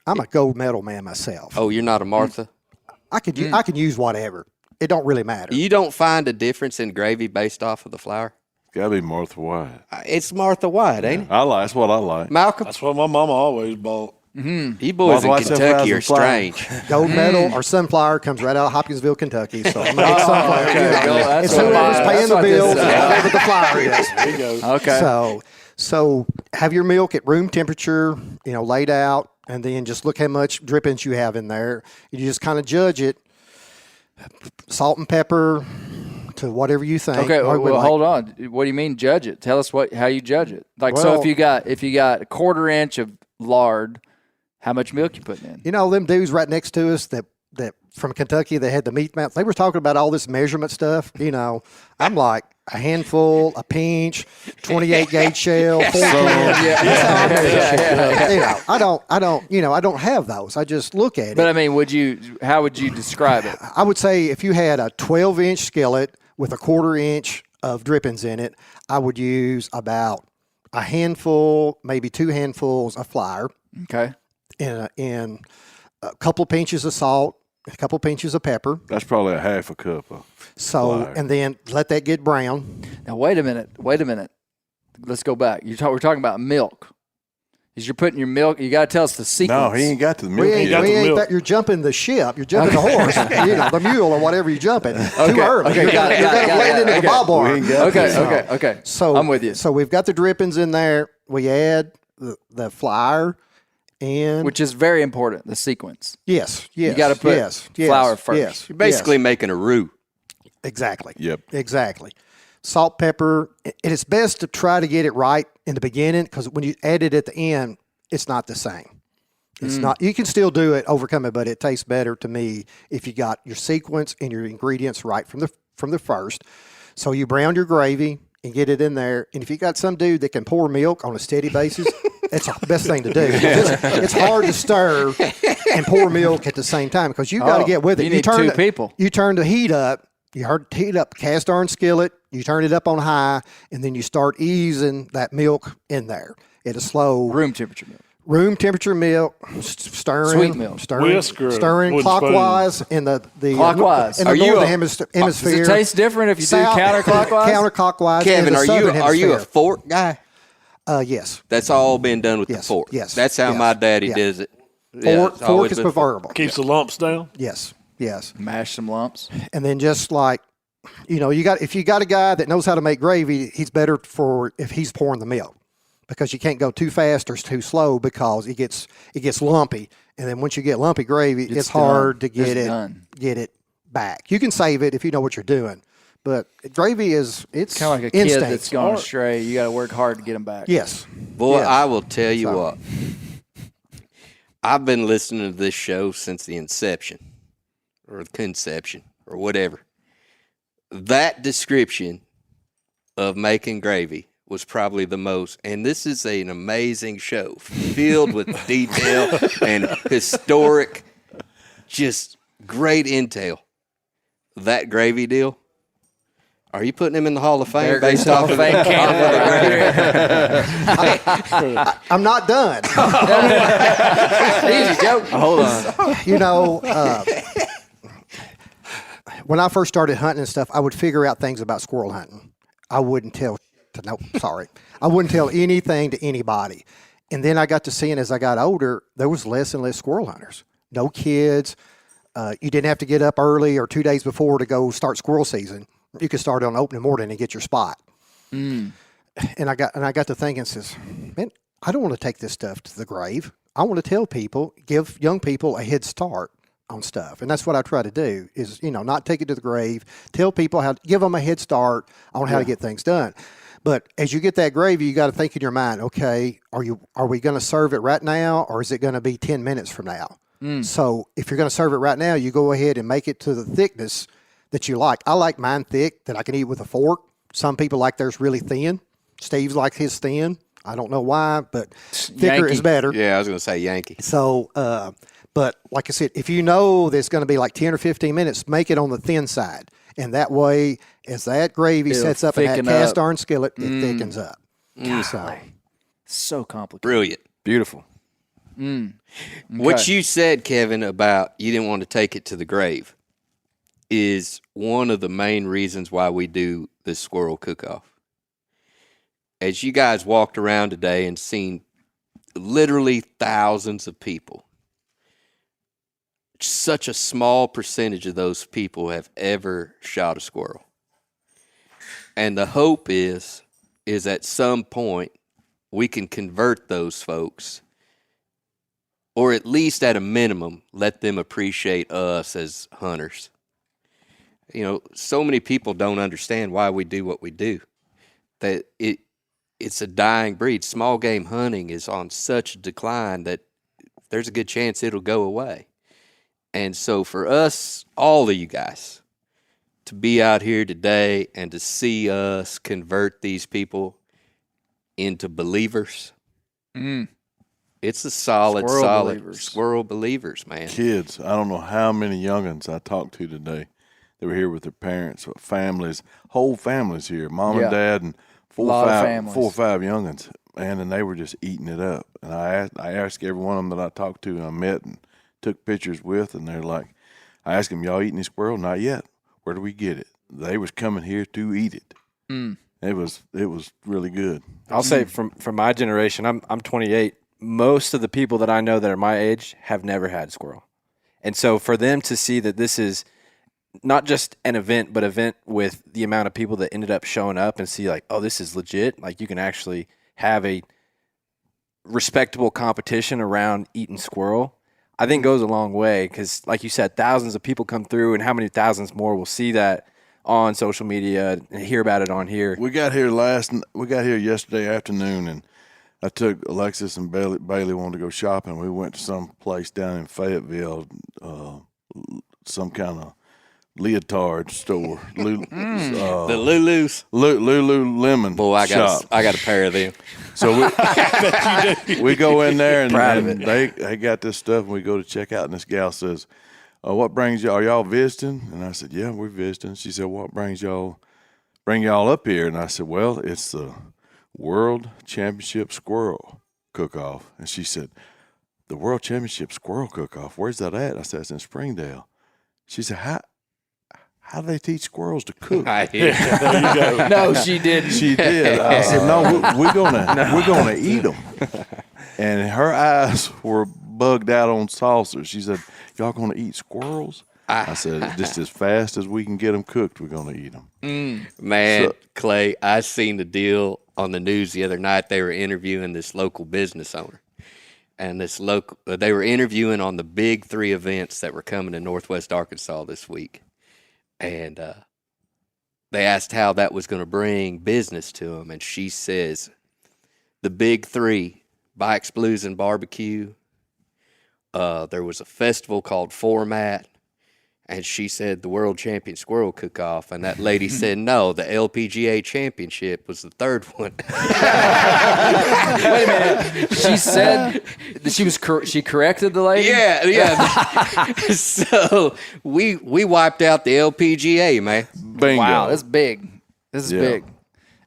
I'm a gold medal man myself. Oh, you're not a Martha? I can use whatever. It don't really matter. You don't find a difference in gravy based off of the flour? Got to be Martha White. It's Martha White, ain't it? That's what I like. Malcolm? That's what my mama always bought. You boys in Watch that Kentucky are thousand fly. strange. Gold medal or sunflower comes right out of Hopkinsville, Kentucky. So I'm gonna get sunflower. okay. You know, That's it's what whoever's mine- paying that's the what this bills, is. whatever the flour is. There you go. Okay. So have your milk at room temperature, laid out, and then just look how much drippings you have in there. You just kind of judge it. Salt and pepper to whatever you think. Okay, Or well, like- hold on. What do you mean judge it? Tell us how you judge it. Like, so Well- if you got a quarter inch of lard, how much milk you putting in? Them dudes right next to us that from Kentucky, they had the meat mouth. They were talking about all this measurement stuff. I'm like a handful, a pinch, 28 gauge shell, 14. That's how I measure shit. I don't have those. I just look at it. But I mean, how would you describe it? I would say if you had a 12-inch skillet with a quarter inch of drippings in it, I would use about a handful, maybe 2 handfuls of flour, Okay. and a couple of pinches of salt, a couple of pinches of pepper. That's probably a half a cup of So, flour. and then let that get brown. Now wait a minute. Let's go back. We're talking about milk. Is you're putting your milk? You got to tell us the sequence. No, he ain't got the milk. We ain't, got we the ain't milk. that you're jumping the ship. You're jumping the horse, the mule or whatever you're jumping. Too early. Okay, You're got it, gonna land into the ball We bar. ain't got the- Okay. So I'm with you. So we've got the drippings in there. We add the flour and Which is very important. The sequence. yes, You gotta put flour first. Yes, You're basically making a roux. exactly. Yep. Exactly. Salt, pepper, and it's best to try to get it right in the beginning because when you add it at the end, it's not the same. It's not. You can still do it, overcome it, but it tastes better to me if you got your sequence and your ingredients right from the first. So you brown your gravy and get it in there. And if you got some dude that can pour milk on a steady basis, that's the best thing to do. It's hard to stir and pour milk at the same time because you got to get with it. you need two people. You turn the heat up. Heat up cast iron skillet. You turn it up on high, and then you start easing that milk in there at a slow Room temperature milk. room temperature milk, stirring, Sweet milk. stirring, Whisk or stirring wooden clockwise in the Clockwise. in the Are you northern a- Does hemisphere. it taste different if you do South- counterclockwise? Counterclockwise. in Kevin, the are southern you a hemisphere. fork guy? Yes. That's all been done with the Yes, fork. yes, That's how yes, my daddy yeah. does it. Yeah, Fork, it's always fork is been fork. preferable. Keeps the lumps down. Yes. Yes. Mash some lumps. And then just like, if you got a guy that knows how to make gravy, he's better for if he's pouring the milk because you can't go too fast or too slow because it gets lumpy. And then once you get lumpy gravy, it's hard to It's done. get it back. You can save it if you know what you're doing, but gravy it's Kind of like a instinct. kid that's gone astray. You got to work hard to get them back. Yes. Boy, Yes. I will tell you So- what. I've been listening to this show since the inception or the conception or whatever. That description of making gravy was probably the most, and this is an amazing show filled with detail and historic, just great intel. That gravy deal. Are you putting him in the Hall of Fame based off of Fame I'm not done. Easy, Joe. Hold on. When I first started hunting and stuff, I would figure out things about squirrel hunting. I wouldn't tell I wouldn't tell anything to anybody. And then I got to seeing as I got older, there was less and less squirrel hunters. No kids. You didn't have to get up early or 2 days before to go start squirrel season. You could start on opening morning and get your spot. And I got to thinking, says, man, I don't want to take this stuff to the grave. I want to tell people, give young people a head start on stuff. And that's what I try to do is, not take it to the grave, tell people give them a head start on how to get things done. But as you get that gravy, you got to think in your mind, okay, are we going to serve it right now or is it going to be 10 minutes from now? So if you're going to serve it right now, you go ahead and make it to the thickness that you like. I like mine thick that I can eat with a fork. Some people like theirs really thin. Steve's like his thin. I don't know why, but thicker Yankee. is better. Yeah, I was going to say Yankee. So, but like I said, if you know that it's going to be like 10 or 15 minutes, make it on the thin side. And that way, as that gravy It'll sets up in that thicken cast up. iron skillet, it thickens up. So, So complicated. Brilliant. Beautiful. What you said, Kevin, about you didn't want to take it to the grave is one of the main reasons why we do this squirrel cook-off. As you guys walked around today and seen literally thousands of people. Such a small percentage of those people have ever shot a squirrel. And the hope is at some point we can convert those folks, or at least at a minimum, let them appreciate us as hunters. You know, so many people don't understand why we do what we do. That it's a dying breed. Small game hunting is on such a decline that there's a good chance it'll go away. And so for us, all of you guys, to be out here today and to see us convert these people into believers, it's a solid squirrel believers, man. Kids, I don't know how many youngins I talked to today. They were here with their parents, families, whole families here, mom and dad, and four or five youngins, man, and they were just eating it up. And I asked every one of them that I talked to and I met and took pictures with, and they're like, I asked them, y'all eating any squirrel? Not yet. Where do we get it? They was coming here to eat it. It was really good. I'll say from my generation, I'm 28. Most of the people that I know that are my age have never had squirrel. And so for them to see that this is not just an event, but event with the amount of people that ended up showing up and see like, oh, this is legit. Like you can actually have a respectable competition around eating squirrel, I think goes a long way. Because like you said, thousands of people come through, and how many thousands more will see that on social media and hear about it on here. We got here yesterday afternoon, and I took Alexis and Bailey wanted to go shopping. We went to some place down in Fayetteville, some kind of leotard store. The Lulu's. Lululemon. Boy, I shop. got a pair of them. So we go in there, and they got this stuff, and we go to check out, and this gal says, what brings y'all? Are y'all visiting? And I said, yeah, we're visiting. She said, what bring y'all up here? And I said, well, it's the World Championship Squirrel Cook-Off. And she said, the World Championship Squirrel Cook-Off, where's that at? I said, it's in Springdale. She said, how do they teach squirrels to cook? I hear. There you go. No, she didn't. She did. I said, no, we're gonna eat them. And her eyes were bugged out on saucers. She said, y'all gonna eat squirrels? I said, just as fast as we can get them cooked, we're gonna eat them. Man, Clay, I seen the deal on the news the other night. They were interviewing this local business owner. And they were interviewing on the big 3 events that were coming to Northwest Arkansas this week. And they asked how that was going to bring business to them. And she says, the big 3, Bikes, Blues, and Barbecue. There was a festival called Format. And she said the World Champion Squirrel Cook-Off. And that lady said, no, the LPGA Championship was the 3rd one. Wait a minute. She said that she corrected the lady? Yeah. So we wiped out the LPGA, man. Bingo. Wow, that's big. This is big.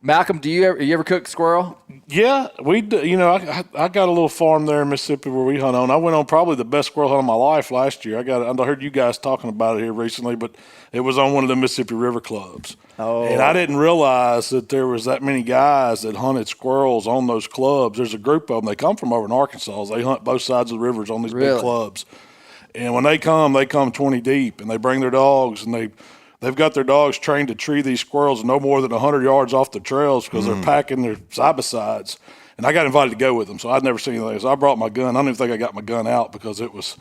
Malcolm, do you ever cook squirrel? Yeah, we do. You know, I got a little farm there in Mississippi where we hunt on. I went on probably the best squirrel hunt of my life last year. I heard you guys talking about it here recently, but it was on one of the Mississippi River clubs. Oh. And I didn't realize that there was that many guys that hunted squirrels on those clubs. There's a group of them. They come from over in Arkansas. They hunt both sides of the rivers on these big clubs. And when they come 20 deep, and they bring their dogs, and they've got their dogs trained to tree these squirrels no more than 100 yards off the trails because they're packing their side-by-sides. And I got invited to go with them, so I'd never seen anything. So I brought my gun. I don't even think I got my gun out because it was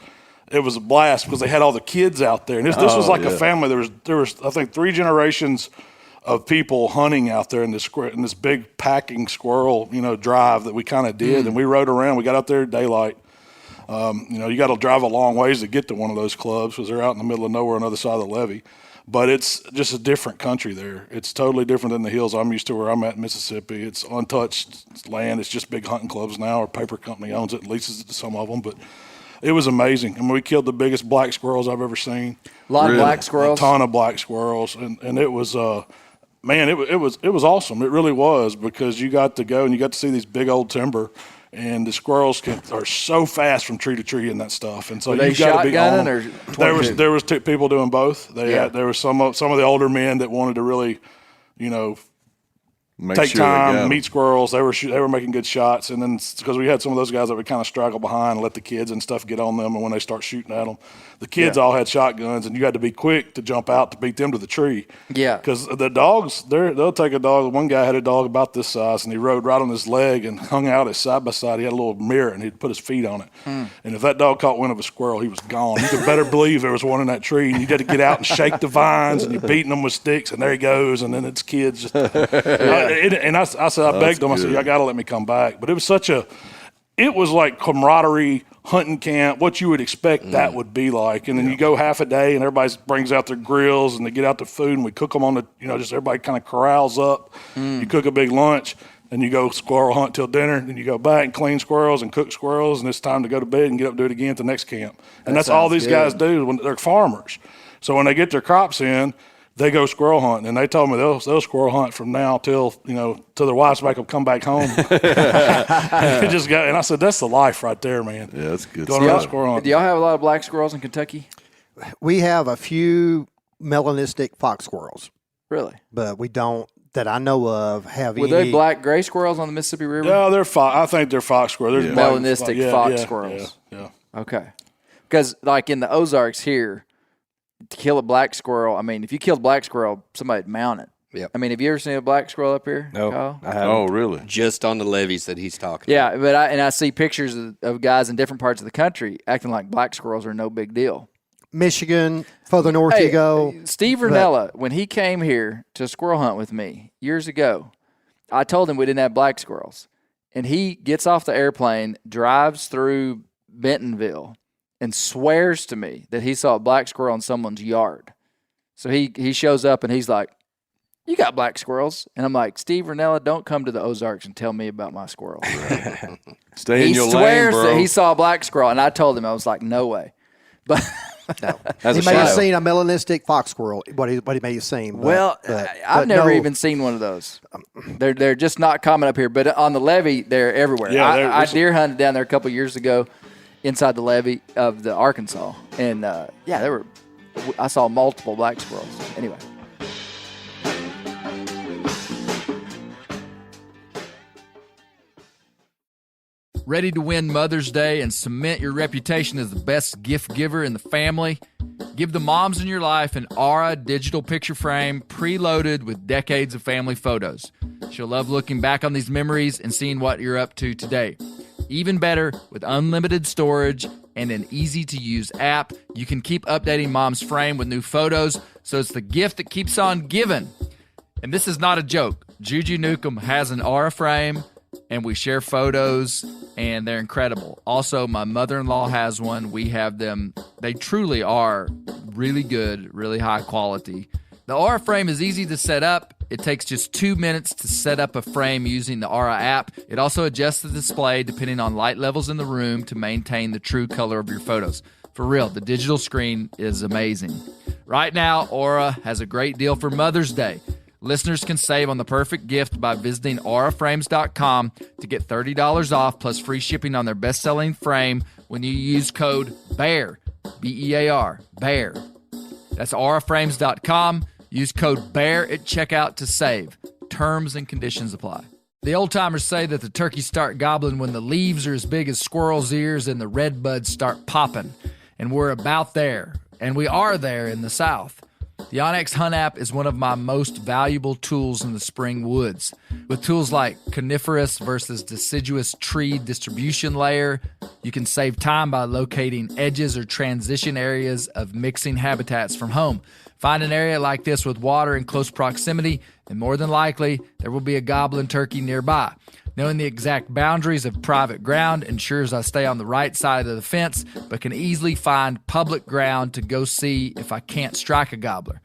a blast because they had all the kids out there. And this was like a family. There was I think 3 generations of people hunting out there in this big packing squirrel, drive that we kind of did. And we rode around. We got out there at daylight. You got to drive a long ways to get to one of those clubs because they're out in the middle of nowhere on the other side of the levee. But it's just a different country there. It's totally different than the hills I'm used to where I'm at in Mississippi. It's untouched land. It's just big hunting clubs now. Our paper company owns it and leases it to some of them. But it was amazing. I mean, we killed the biggest black squirrels I've ever seen. A lot of black squirrels? A ton of black squirrels. And it was man, it was awesome. It really was because you got to go and you got to see these big old timber. And the squirrels are so fast from tree to tree and that stuff. And so you got to be on them. There was people doing both. There were some of the older men that wanted to really, take sure they got time, 'em. meet squirrels. They were making good shots, and then because we had some of those guys that would kind of straggle behind and let the kids and stuff get on them, and when they start shooting at them, the kids all had shotguns, and you had to be quick to jump out to beat them to the tree. Yeah. Because the dogs, they'll take a dog. One guy had a dog about this size, and he rode right on his leg and hung out it side by side. He had a little mirror, and he'd put his feet on it. And if that dog caught wind of a squirrel, he was gone. You could better believe there was one in that tree, and you had to get out and shake the vines, and you're beating them with sticks, and there he goes, and then it's kids. Just, I said, I begged them. I said, y'all got to let me come back. But it was like camaraderie, hunting camp, what you would expect that would be like. And then you go half a day, and everybody brings out their grills, and they get out the food, and we cook them on the, just everybody kind of corrals up. You cook a big lunch, and you go squirrel hunt till dinner, and you go back and clean squirrels and cook squirrels, and it's time to go to bed and get up and do it again at the next camp. And that's all these guys do when they're farmers. So when they get their crops in, they go squirrel hunting, and they told me they'll squirrel hunt from now till till their wives make them come back home. And I said, that's the life right there, man. Yeah, that's good Going around squirrel hunting. Do y'all have a lot of black squirrels in Kentucky? We have a few melanistic fox squirrels, Really? but we don't, that I know of, have Were any. they black gray squirrels on the Mississippi River? Yeah, I think they're fox squirrels. There's Melanistic fox squirrels. Yeah. Okay. Because like in the Ozarks here, to kill a black squirrel, I mean, if you killed a black squirrel, somebody'd mount it. Yep. I mean, have you ever seen a black squirrel up here? No, Kyle? I haven't. Oh, really? Just on the levees that he's talking Yeah, but I see pictures of guys in different parts of the country acting like black squirrels are no big deal. Michigan, further north you go. Steve Ranella, when he came here to squirrel hunt with me years ago, I told him we didn't have black squirrels. And he gets off the airplane, drives through Bentonville, and swears to me that he saw a black squirrel in someone's yard. So he shows up and he's like, you got black squirrels? And I'm like, Steve Ranella, don't come to the Ozarks and tell me about my squirrels. Stay in He your lane, swears bro. that he saw a black squirrel. And I told him, I was like, no way. But As He a may have shadow. seen a melanistic fox squirrel, what he may have seen. I've never even seen one of those. They're just not common up here. But on the levee, they're everywhere. Yeah, I deer hunted down there a couple years ago inside the levee of the Arkansas. And, I saw multiple black squirrels. Anyway. Ready to win Mother's Day and cement your reputation as the best gift giver in the family? Give the moms in your life an Aura digital picture frame preloaded with decades of family photos. She'll love looking back on these memories and seeing what you're up to today. Even better, with unlimited storage and an easy-to-use app, you can keep updating mom's frame with new photos, so it's the gift that keeps on giving. And this is not a joke. Juju Newcomb has an Aura frame, and we share photos, and they're incredible. Also, my mother-in-law has one. We have them. They truly are really good, really high quality. The Aura frame is easy to set up. It takes just 2 minutes to set up a frame using the Aura app. It also adjusts the display depending on light levels in the room to maintain the true color of your photos. For real, the digital screen is amazing. Right now, Aura has a great deal for Mother's Day. Listeners can save on the perfect gift by visiting auraframes.com to get $30 off plus free shipping on their best-selling frame when you use code BEAR, B-E-A-R, BEAR. That's auraframes.com. Use code BEAR at checkout to save. Terms and conditions apply. The old-timers say that the turkeys start gobbling when the leaves are as big as squirrels' ears and the red buds start popping. And we're about there. And we are there in the South. The Onyx Hunt app is one of my most valuable tools in the spring woods. With tools like coniferous versus deciduous tree distribution layer, you can save time by locating edges or transition areas of mixing habitats from home. Find an area like this with water in close proximity, and more than likely, there will be a gobbling turkey nearby. Knowing the exact boundaries of private ground ensures I stay on the right side of the fence, but can easily find public ground to go see if I can't strike a gobbler.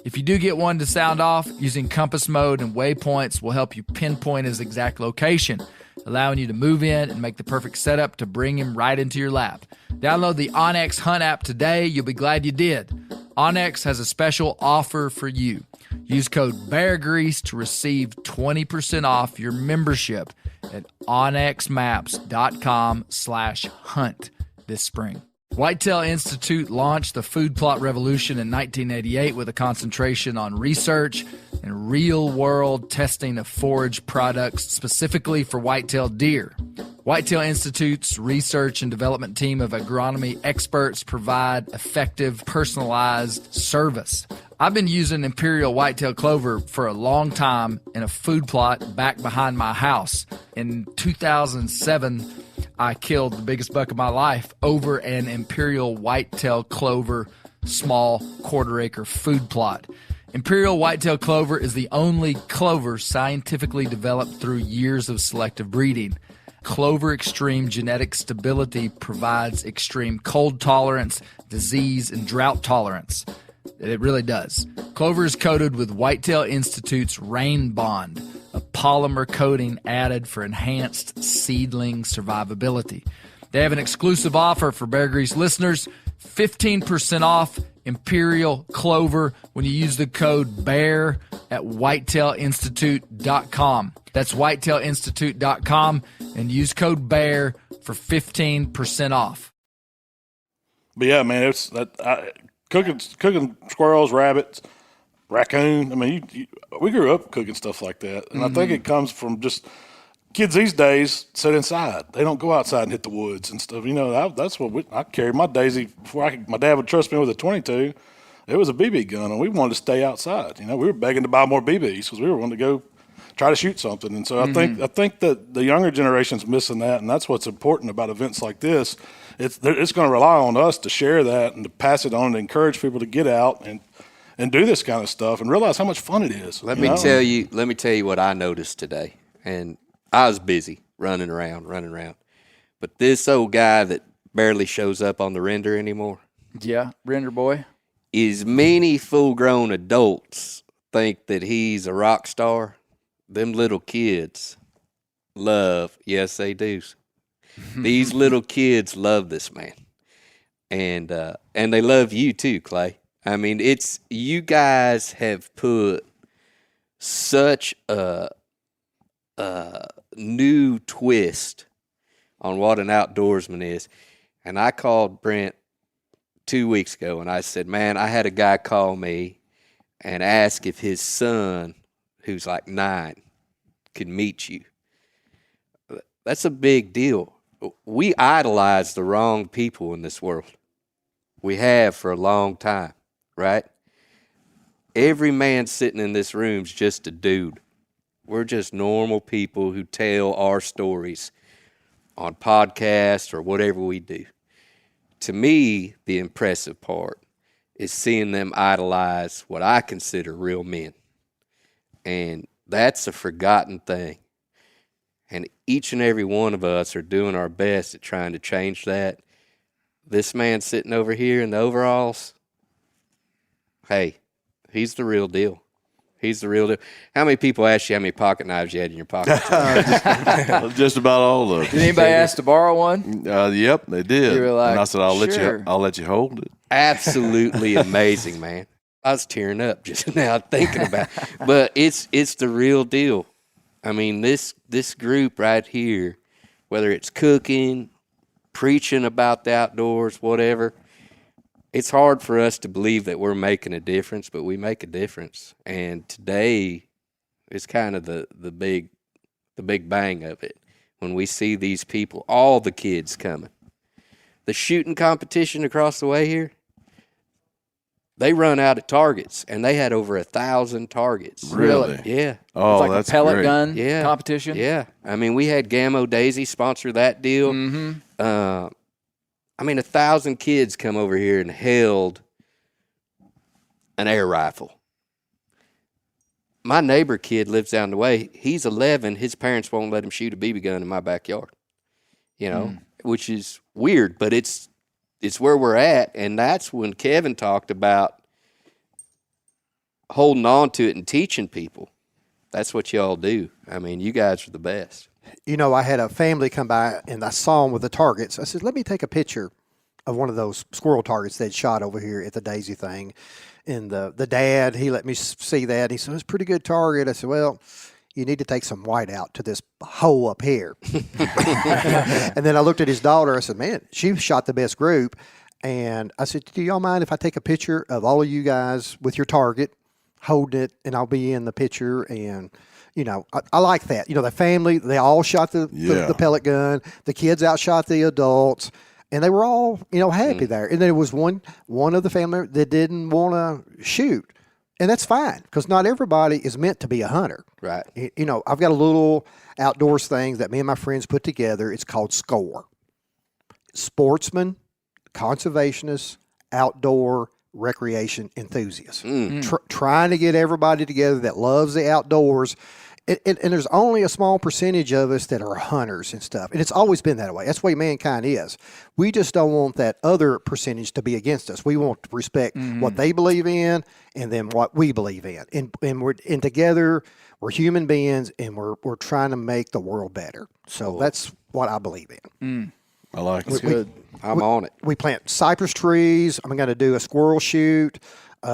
If you do get one to sound off, using compass mode and waypoints will help you pinpoint his exact location, allowing you to move in and make the perfect setup to bring him right into your lap. Download the Onyx Hunt app today. You'll be glad you did. Onyx has a special offer for you. Use code BEARGREASE to receive 20% off your membership at onxmaps.com/hunt this spring. Whitetail Institute launched the food plot revolution in 1988 with a concentration on research and real-world testing of forage products specifically for whitetail deer. Whitetail Institute's research and development team of agronomy experts provide effective, personalized service. I've been using Imperial Whitetail Clover for a long time in a food plot back behind my house. In 2007, I killed the biggest buck of my life over an Imperial Whitetail Clover small quarter-acre food plot. Imperial Whitetail Clover is the only clover scientifically developed through years of selective breeding. Clover Extreme genetic stability provides extreme cold tolerance, disease, and drought tolerance. It really does. Clover is coated with Whitetail Institute's Rain Bond, a polymer coating added for enhanced seedling survivability. They have an exclusive offer for Bear Grease listeners, 15% off Imperial Clover when you use the code BEAR at whitetailinstitute.com. That's whitetailinstitute.com and use code BEAR for 15% off. But yeah, man, it's cooking squirrels, rabbits, raccoon. I mean, we grew up cooking stuff like that, and I think it comes from just kids these days sit inside. They don't go outside and hit the woods and stuff. You know, that's what I carried my Daisy before my dad would trust me with a .22. It was a BB gun, and we wanted to stay outside. You know, we were begging to buy more BBs because we were wanting to go try to shoot something. And so I think that the younger generation's missing that, and that's what's important about events like this. It's going to rely on us to share that and to pass it on and encourage people to get out and do this kind of stuff and realize how much fun it is. Let me tell you what I noticed today. And I was busy running around. But this old guy that barely shows up on the render anymore. Yeah, render boy. As many full-grown adults think that he's a rock star, them little kids love, yes, they do. These little kids love this man. And they love you too, Clay. I mean, you guys have put such a new twist on what an outdoorsman is. And I called Brent 2 weeks ago and I said, man, I had a guy call me and ask if his son, who's like 9, could meet you. That's a big deal. We idolize the wrong people in this world. We have for a long time, right? Every man sitting in this room's just a dude. We're just normal people who tell our stories on podcasts or whatever we do. To me, the impressive part is seeing them idolize what I consider real men. And that's a forgotten thing. And each and every one of us are doing our best at trying to change that. This man sitting over here in the overalls, hey, he's the real deal. He's the real deal. How many people asked you how many pocket knives you had in your pocket? Just about all of Did them. anybody ask to borrow one? Yep, they did. You were like, and I said, I'll sure. let you hold it. Absolutely amazing, man. I was tearing up just now thinking about it. But it's the real deal. I mean, this group right here, whether it's cooking, preaching about the outdoors, whatever, it's hard for us to believe that we're making a difference, but we make a difference. And today is kind of the big bang of it when we see these people, all the kids coming. The shooting competition across the way here, they run out of targets, and they had over 1,000 targets. Really? Yeah. Oh, It's like that's a pellet great. gun Yeah. competition. Yeah. I mean, we had Gamo Daisy sponsor that deal. Mm-hmm. 1,000 kids come over here and held an air rifle. My neighbor kid lives down the way. He's 11. His parents won't let him shoot a BB gun in my backyard. You know, which is weird, but it's where we're at. And that's when Kevin talked about holding on to it and teaching people. That's what y'all do. I mean, you guys are the best. You know, I had a family come by and I saw them with the targets. I said, let me take a picture of one of those squirrel targets they'd shot over here at the Daisy thing. And the dad, he let me see that. He said, it's a pretty good target. I said, well, you need to take some white out to this hole up here. And then I looked at his daughter. I said, man, she shot the best group. And I said, do y'all mind if I take a picture of all of you guys with your target, holding it, and I'll be in the picture? And, I like that. The family, they all shot the pellet gun. The kids outshot the adults. And they were all, happy there. And there was one of the family that didn't want to shoot. And that's fine, because not everybody is meant to be a hunter. Right. I've got a little outdoors thing that me and my friends put together. It's called SCORE. Sportsman, conservationists, outdoor recreation enthusiasts. Trying to get everybody together that loves the outdoors. And there's only a small percentage of us that are hunters and stuff. And it's always been that way. That's the way mankind is. We just don't want that other percentage to be against us. We want to respect what they believe in and then what we believe in. And together, we're human beings, and we're trying to make the world better. So that's what I believe in. I like it. Good. I'm on it. We plant cypress trees. I'm going to do a squirrel shoot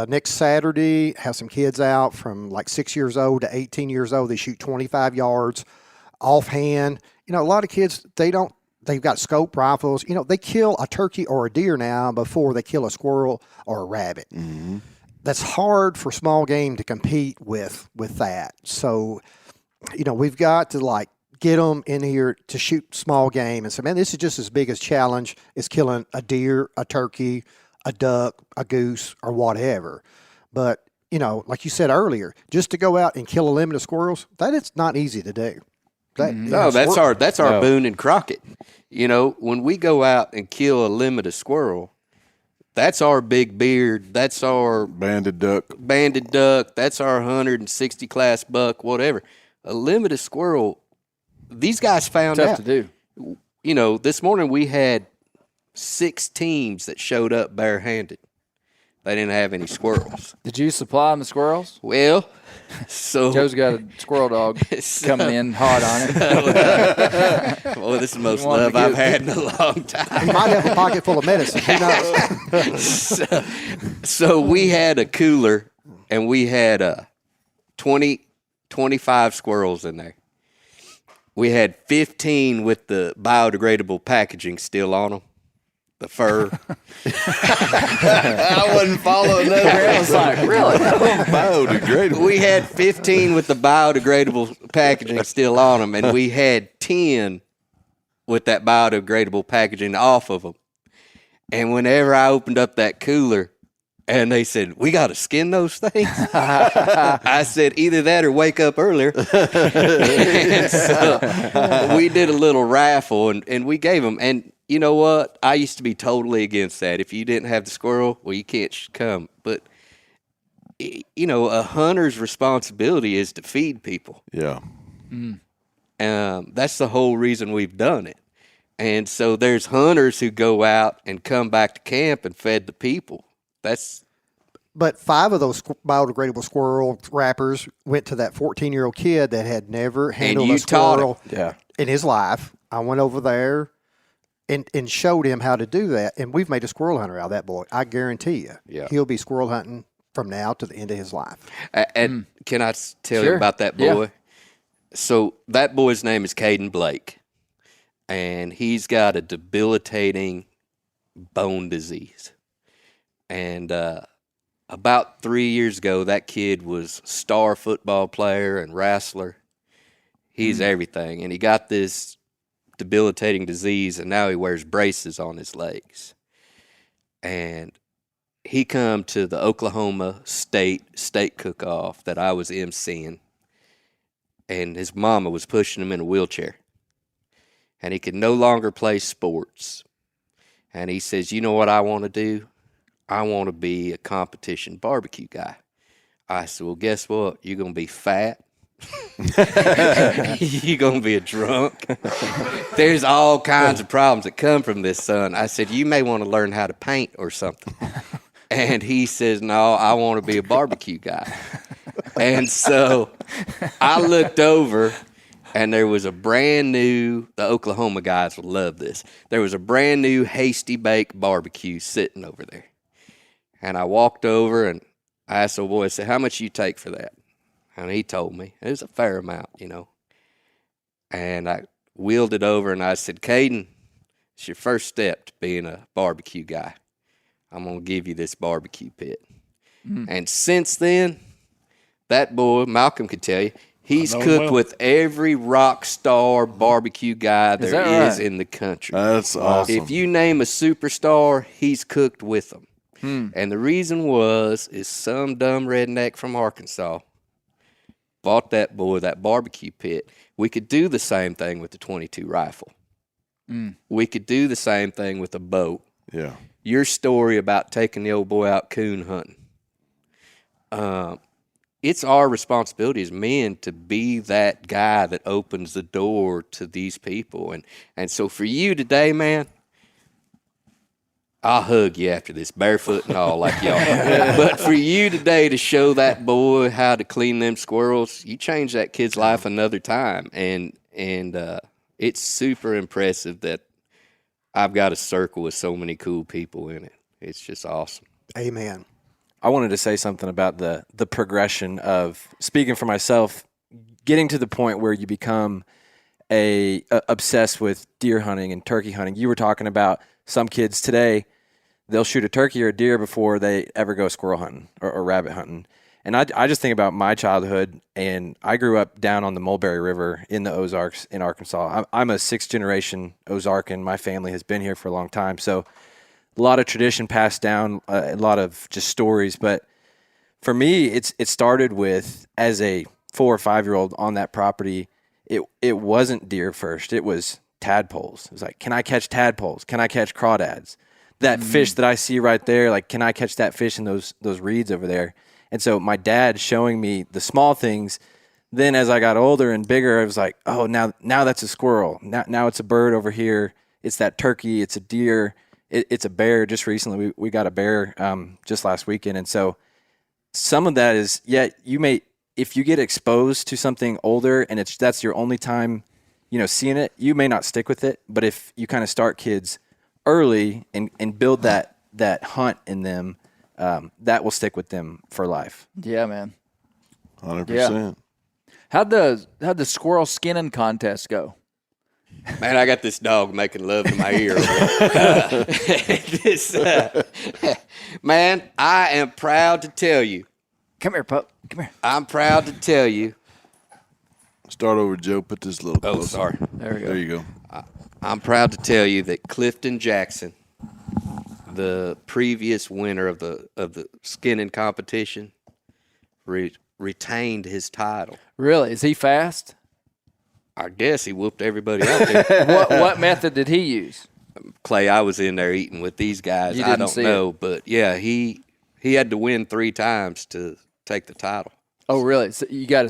next Saturday. Have some kids out from like 6 years old to 18 years old. They shoot 25 yards offhand. A lot of kids, they've got scope rifles. They kill a turkey or a deer now before they kill a squirrel or a rabbit. Mm-hmm. That's hard for small game to compete with that. So, we've got to get them in here to shoot small game and say, man, this is just as big a challenge as killing a deer, a turkey, a duck, a goose, or whatever. But, like you said earlier, just to go out and kill a limit of squirrels, that is not easy to do. That's our Boone and Crockett. When we go out and kill a limit of squirrel, that's our big beard. That's our banded duck. That's our 160 class buck, whatever. A limit of squirrel, these guys found out. Tough to do. This morning we had 6 teams that showed up barehanded. They didn't have any squirrels. Did you supply them the squirrels? Well, so Joe's got a squirrel dog coming in hot on it. Well, this is the most love I've had in a long time. He might have a pocket full of medicine. Who knows? So we had a cooler, and we had 25 squirrels in there. We had 15 with the biodegradable packaging still on them. The fur. I wasn't following that. I was like, really? Biodegradable. We had 15 with the biodegradable packaging still on them, and we had 10 with that biodegradable packaging off of them. And whenever I opened up that cooler, and they said, we got to skin those things. I said, either that or wake up earlier. And so we did a little raffle, and we gave them. And you know what? I used to be totally against that. If you didn't have the squirrel, well, you can't come. But, a hunter's responsibility is to feed people. Yeah. That's the whole reason we've done it. And so there's hunters who go out and come back to camp and fed the people. But 5 of those biodegradable squirrel wrappers went to that 14-year-old kid that had never handled a squirrel in his life. I went over there and showed him how to do that, and we've made a squirrel hunter out of that boy. I guarantee you, he'll be squirrel hunting from now to the end of his life. And can I tell you about that boy? Yeah. So that boy's name is Caden Blake, and he's got a debilitating bone disease. And about 3 years ago, that kid was star football player and wrestler. He's everything. And he got this debilitating disease, and now he wears braces on his legs. And he come to the Oklahoma State cook-off that I was emceeing, and his mama was pushing him in a wheelchair. And he could no longer play sports. And he says, you know what I want to do? I want to be a competition barbecue guy. I said, well, guess what? You're going to be fat. You're going to be a drunk. There's all kinds of problems that come from this, son. I said, you may want to learn how to paint or something. And he says, no, I want to be a barbecue guy. And so I looked over, and there was a brand new, the Oklahoma guys would love this. There was a brand new Hasty Bake barbecue sitting over there. And I walked over and I asked the boy, I said, how much you take for that? And he told me. It was a fair amount, And I wheeled it over and I said, Caden, it's your first step to being a barbecue guy. I'm going to give you this barbecue pit. And since then, that boy, Malcolm could tell you, he's cooked with every rock star barbecue guy there is in the country. That's awesome. If you name a superstar, he's cooked with them. And the reason is some dumb redneck from Arkansas bought that boy that barbecue pit. We could do the same thing with the 22 rifle. We could do the same thing with a boat. Yeah. Your story about taking the old boy out coon hunting. It's our responsibility as men to be that guy that opens the door to these people. And so for you today, man, I'll hug you after this, barefoot and all like y'all. But for you today to show that boy how to clean them squirrels, you changed that kid's life another time. And it's super impressive that I've got a circle with so many cool people in it. It's just awesome. Amen. I wanted to say something about the progression of, speaking for myself, getting to the point where you become obsessed with deer hunting and turkey hunting. You were talking about some kids today, they'll shoot a turkey or a deer before they ever go squirrel hunting or rabbit hunting. And I just think about my childhood, and I grew up down on the Mulberry River in the Ozarks in Arkansas. I'm a 6th-generation Ozarkan. My family has been here for a long time. So a lot of tradition passed down, a lot of just stories. But for me, it started with, as a 4 or 5-year-old on that property, it wasn't deer first. It was tadpoles. It was like, can I catch tadpoles? Can I catch crawdads? That fish that I see right there, like, can I catch that fish in those reeds over there? And so my dad showing me the small things. Then as I got older and bigger, I was like, oh, now that's a squirrel. Now it's a bird over here. It's that turkey. It's a deer. It's a bear. Just recently, we got a bear just last weekend. And so some of that is, you may, if you get exposed to something older and that's your only time, seeing it, you may not stick with it. But if you kind of start kids early and build that hunt in them, that will stick with them for life. Yeah, man. 100%. How'd the squirrel skinning contest go? Man, I got this dog making love to my ear. Man, I am proud to tell you. Come here, pup. Come here. I'm proud to tell you. Start over, Joe. Put this a little closer. Oh, sorry. There we go. There you go. I'm proud to tell you that Clifton Jackson, the previous winner of the skinning competition, retained his title. Really? Is he fast? I guess he whooped everybody out there. What method did he use? Clay, I was in there eating with these guys. You I didn't don't see know, it. but yeah, he had to win 3 times to take the title. Oh, really? So you got to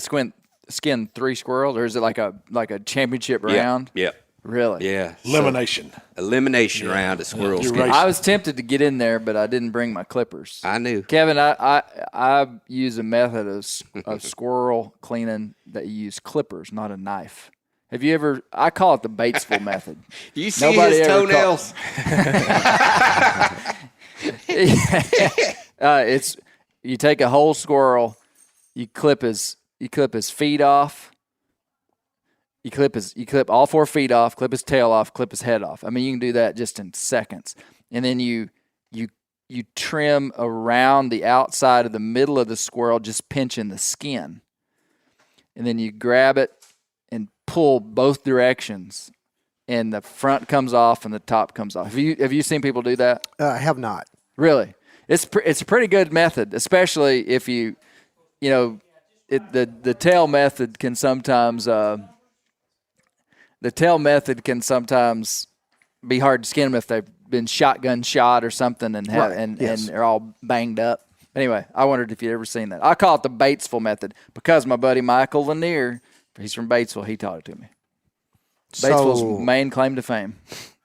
skin 3 squirrels, or is it like a championship round? Yeah. Really? Yeah. Elimination. Elimination round of squirrel You're skinning. right. I was tempted to get in there, but I didn't bring my clippers. I knew. Kevin, I use a method of squirrel cleaning that you use clippers, not a knife. Have you ever? I call it the Batesville method. You see Nobody his ever toenails? It's you take a whole squirrel, you clip his feet off. You clip all 4 feet off, clip his tail off, clip his head off. I mean, you can do that just in seconds. And then you trim around the outside of the middle of the squirrel, just pinching the skin. And then you grab it and pull both directions, and the front comes off and the top comes off. Have you seen people do that? I have not. Really? It's a pretty good method, especially if the tail method can sometimes be hard to skin them if they've been shotgun shot or something and they're all banged up. Anyway, I wondered if you'd ever seen that. I call it the Batesville method because my buddy Michael Lanier, he's from Batesville, he taught it to me. Batesville's main claim to fame.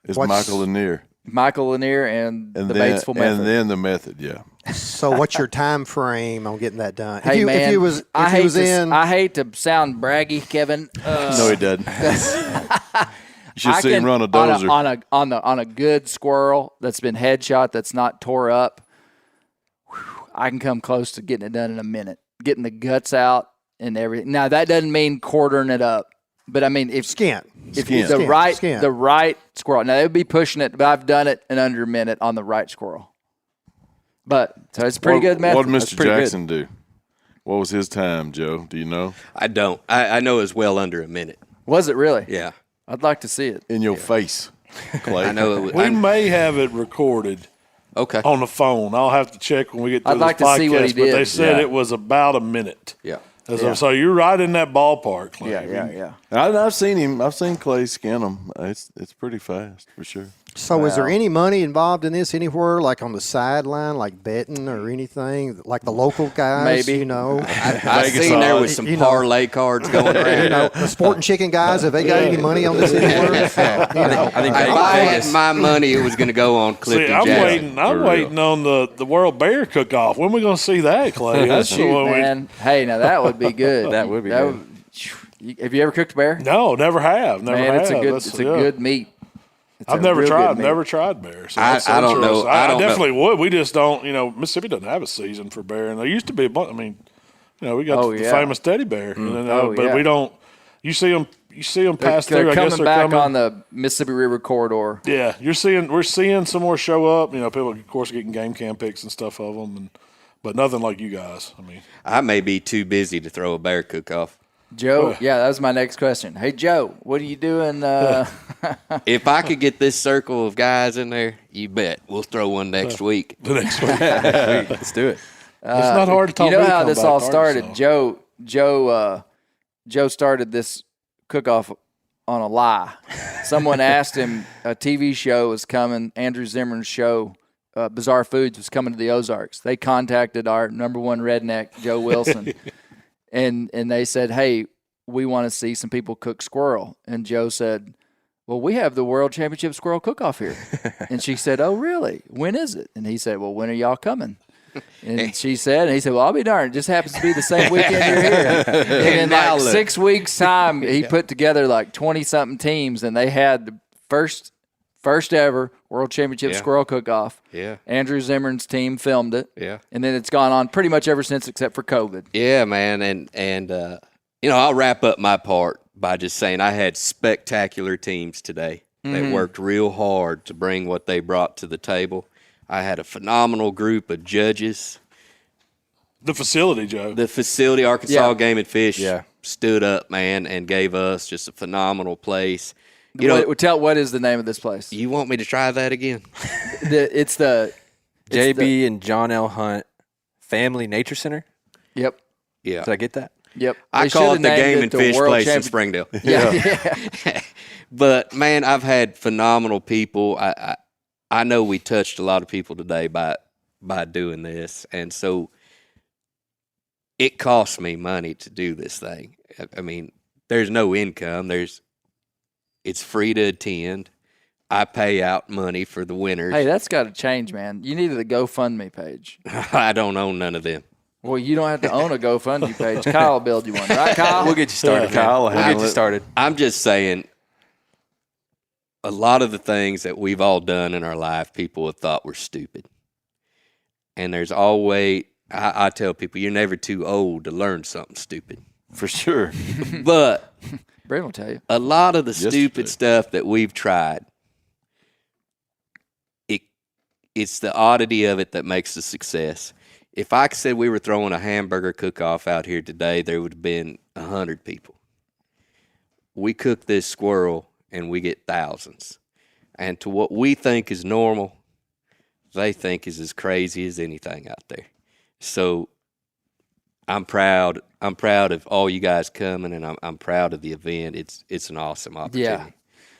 It's Michael Lanier. Michael Lanier and the Batesville method. And then the method, yeah. So what's your time frame on getting that done? Hey, man, I hate to sound braggy, Kevin. No, he doesn't. You should see him run a dozer. On a good squirrel that's been headshot, that's not tore up, I can come close to getting it done in a minute, getting the guts out and everything. Now, that doesn't mean quartering it up, but I mean if the right squirrel. Now, they would be pushing it, but I've done it in under a minute on the right squirrel. But so it's a pretty good method. What did That's Mr. pretty good. Jackson do? What was his time, Joe? Do you know? I don't. I know it's well under a minute. Was it really? Yeah. I'd like to see it. In your face, Clay. I know it was. We may have it recorded Okay. on the phone. I'll have to check when we get through I'd like this to see podcast. what he But they did. said Yeah. it was about a minute. Yeah. So you're right in that ballpark, Clay. Yeah. I've seen him. I've seen Clay skin him. It's pretty fast for sure. So is there any money involved in this anywhere, like on the sideline, like betting or anything, like the local guys? Maybe. You know, I seen there was some You know. parlay cards going around. you know, the Sporting Chicken guys. Have they got any money on this anywhere? You know, I think If I Vegas. had my money, it was going to go on Clifton See, I'm Jackson. waiting. I'm For waiting on the World Bear Cook-Off. When are we going to see that, Clay? That's the Shoot, one we. man. Hey, now that would be good. That would be good. Have you ever cooked bear? No, never have. Never Man, have. it's a good. That's- It's a yeah. good meat. It's I've a never real tried. good meat. Never tried bear. So I that's don't know. interesting. I I don't know. definitely would. We just don't. Mississippi doesn't have a season for bear, and there used to be a bunch. We got Oh, the yeah. famous teddy bear, but yeah. we don't. You see them. You see them pass They're through. I coming guess they're back coming on the Mississippi River corridor. Yeah, we're seeing some more show up. People, of course, getting game cam pics and stuff of them, but nothing like you guys. I may be too busy to throw a bear cook-off. Joe, yeah, that was my next question. Hey, Joe, what are you doing? If I could get this circle of guys in there, you bet. We'll throw one next week. The next week, Let's do it. it's not hard to talk. You know me to how come this back, all hard, started? so. Joe started this cook-off on a lie. Someone asked him, a TV show was coming, Andrew Zimmern's show, Bizarre Foods, was coming to the Ozarks. They contacted our number one redneck, Joe Wilson, and they said, hey, we want to see some people cook squirrel. And Joe said, well, we have the World Championship Squirrel Cook-Off here. And she said, oh, really? When is it? And he said, well, when are y'all coming? And she said, and he said, well, I'll be darned. It just happens to be the same weekend you're here. And in Now like look. 6 weeks' time, he put together like 20-something teams, and they had the first ever World Championship Yeah. Squirrel Cook-Off. Yeah. Andrew Zimmern's team filmed it. Yeah. And then it's gone on pretty much ever since except for COVID. Yeah, man. And I'll wrap up my part by just saying I had spectacular teams today that worked real hard to bring what they brought to the table. I had a phenomenal group of judges. The facility, Joe. The facility, Arkansas Yeah. Game and Fish, Yeah. stood up, man, and gave us just a phenomenal place. You know, What is the name of this place? you want me to try that again? It's the JB and John L. Hunt Family Nature Center. Yep. Yeah. Did I get that? Yep. I They call should've it the named Game it and the Fish World place in Champion- Springdale. Yeah. But, man, I've had phenomenal people. I know we touched a lot of people today by doing this. And so it costs me money to do this thing. I mean, there's no income. It's free to attend. I pay out money for the winners. Hey, that's got to change, man. You needed a GoFundMe page. I don't own none of them. Well, you don't have to own a GoFundMe page. Kyle will build you one, right, Kyle? We'll get you started, Kyle will We'll get handle you it. started. I'm just saying a lot of the things that we've all done in our life, people have thought were stupid. And there's always, I tell people, you're never too old to learn something stupid. For sure. But Brent will tell you. a lot of the Yesterday. stupid stuff that we've tried, it's the oddity of it that makes the success. If I said we were throwing a hamburger cook-off out here today, there would have been 100 people. We cook this squirrel, and we get thousands. And to what we think is normal, they think is as crazy as anything out there. So I'm proud. I'm proud of all you guys coming, and I'm proud of the event. It's an awesome opportunity. Yeah,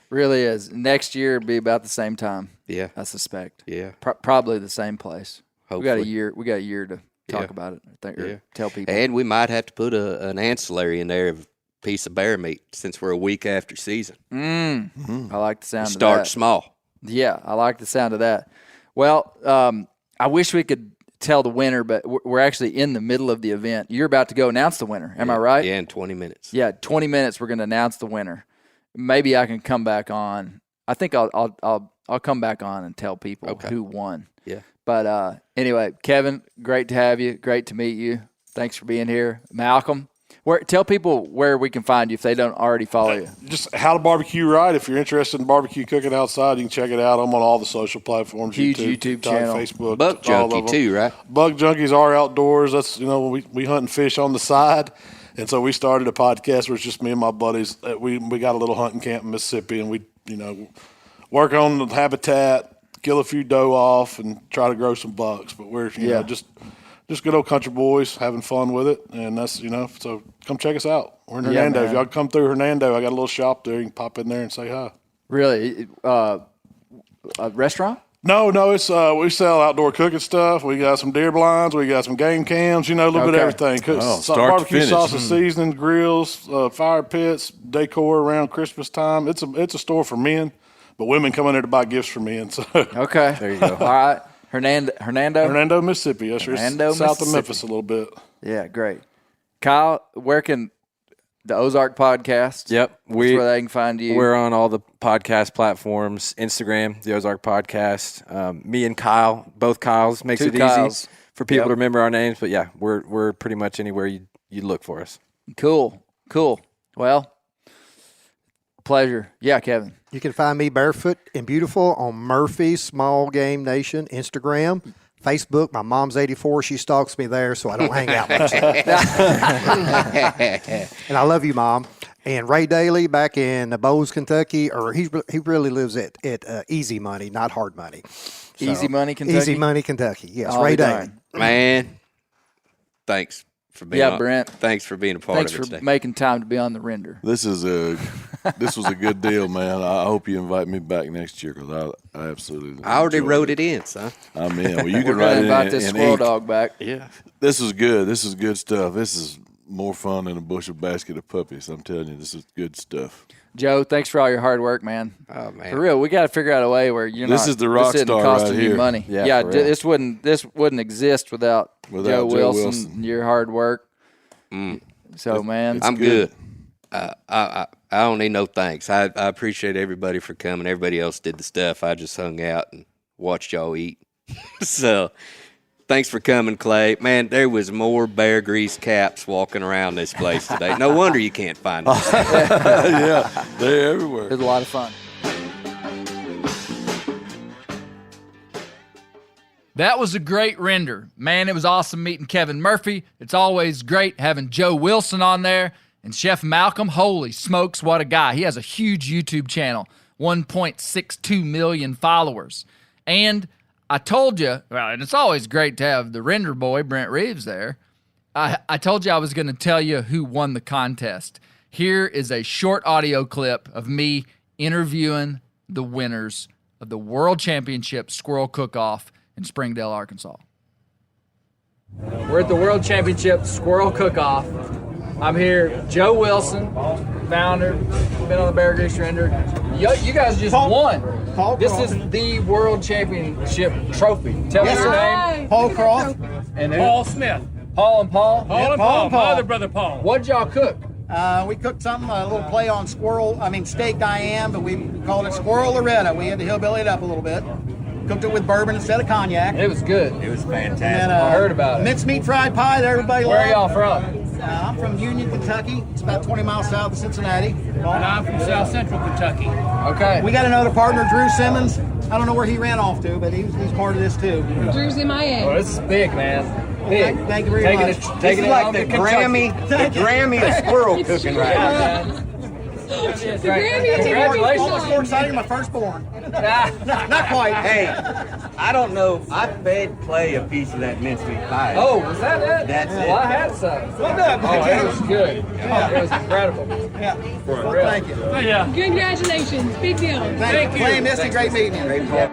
really is. Next year it'll be about the same time, Yeah. I suspect. Yeah. Probably the same place. We got a Hopefully. year. We got a year to talk Yeah. about it. I think, or Yeah. tell people. And we might have to put an ancillary in there of a piece of bear meat since we're a week after season. I like the sound of Start that. small. Yeah, I like the sound of that. Well, I wish we could tell the winner, but we're actually in the middle of the event. You're about to go announce the winner. Am I right? Yeah, in 20 minutes. Yeah, 20 minutes. We're going to announce the winner. Maybe I can come back on. I think I'll come back on and tell people who won. Yeah. But anyway, Kevin, great to have you. Great to meet you. Thanks for being here, Malcolm. Tell people where we can find you if they don't already follow you. Just How to Barbecue Right. If you're interested in barbecue cooking outside, you can check it out. I'm on all the social platforms. Huge YouTube TikTok, channel. Facebook. Buck all of junkie them. too, right? Buck junkies are outdoors. That's, we hunt and fish on the side. And so we started a podcast where it's just me and my buddies. We got a little hunting camp in Mississippi, and we, work on the habitat, kill a few doe off, and try to grow some bucks. But we're, just good old country boys having fun with it. And that's, so come check us out. We're in Hernando. man. If y'all come through Hernando, I got a little shop there. You can pop in there and say hi. Really? A restaurant? No, it's we sell outdoor cooking stuff. We got some deer blinds. We got some game cams. A little bit of everything. Start to Barbecue finish. sauces, seasonings, grills, fire pits, decor around Christmas time. It's a store for men, but women come in there to buy gifts for men. So Okay. There you go. All right. Hernando, Mississippi. Yes, sir. Hernando, South of Mississippi. Memphis a little bit. Yeah, great. Kyle, where can the Ozark podcast? Yep. That's where they can find you. We're on all the podcast platforms, Instagram, the Ozark Podcast. Me and Kyle, both Kyles, makes Two it Kyles. easy for people Yep. to remember our names. But yeah, we're pretty much anywhere you look for us. Cool. Well, pleasure. Yeah, Kevin. You can find me barefoot and beautiful on Murphy's Small Game Nation Instagram. Facebook, my mom's 84. She stalks me there, so I don't hang out much. And I love you, Mom. And Ray Daly back in Bowes, Kentucky, or he really lives at Easy Money, not Hard Money. So, Easy Money, Kentucky? Easy Money, Kentucky. Yes, I'll Ray be Daly. darned. Man, thanks for being Yeah, Brent. Thanks for being a part Thanks of it for today. making time to be on the render. This was a good deal, man. I hope you invite me back next year because I absolutely. I already enjoyed wrote it in, son. I'm in. Well, you We're can going write to it invite in, this in squirrel ink. dog back. Yeah. This is good. This is good stuff. This is more fun than a bushel basket of puppies. I'm telling you, this is good stuff. Joe, thanks for all your hard work, man. Oh, man. For real, we got to figure out a way where you're This not. is the rock isn't star costing right you here. money. Yeah, for real. this wouldn't exist without Joe Wilson, and your hard work. So, man, I'm good. I don't need no thanks. I appreciate everybody for coming. Everybody else did the stuff. I just hung out and watched y'all eat. So, thanks for coming, Clay. Man, there was more Bear Grease caps walking around this place today. No wonder you can't find them. Yeah, they're everywhere. it was a lot of fun. That was a great render. Man, it was awesome meeting Kevin Murphy. It's always great having Joe Wilson on there. And Chef Malcolm, holy smokes, what a guy. He has a huge YouTube channel, 1.62 million followers. And I told you, well, and it's always great to have the render boy, Brent Reeves, there. I told you I was going to tell you who won the contest. Here is a short audio clip of me interviewing the winners of the World Championship Squirrel Cook-Off in Springdale, Arkansas. We're at the World Championship Squirrel Cook-Off. I'm here, Joe Wilson, founder, been on the Bear Grease Render. You guys just won. This is the World Championship trophy. Tell us your name. Paul Croft. And who? Paul Smith. Paul and Paul. Paul and Paul. My other brother Paul. What'd y'all cook? We cooked something, a little play on steak Diane, but we called it Squirrel Loretta. We had to hillbilly it up a little bit. Cooked it with bourbon instead of cognac. It was good. It was fantastic. And, I heard about it. Mincemeat fried pie that everybody Where are loved. y'all from? I'm from Union, Kentucky. It's about 20 miles south of Cincinnati. And I'm from South Central Kentucky. Okay. We got another partner, Drew Simmons. I don't know where he ran off to, but he's part of this too. Drew's in my Oh, this is big, man. Big. Thank you very much. Taking it like home the to Kentucky. Grammy of squirrel cooking right now. Yeah, man. Congratulations. Almost more exciting than my firstborn. Not quite. Hey, I don't know. I fed Clay a piece of that mincemeat pie. Oh, was that it? That's it. Well, I had some. Oh, it was good. It was incredible. Yeah. For real. Thank you. Yeah. Congratulations. Big deal. Thank you. Clay and Misty, great meeting you.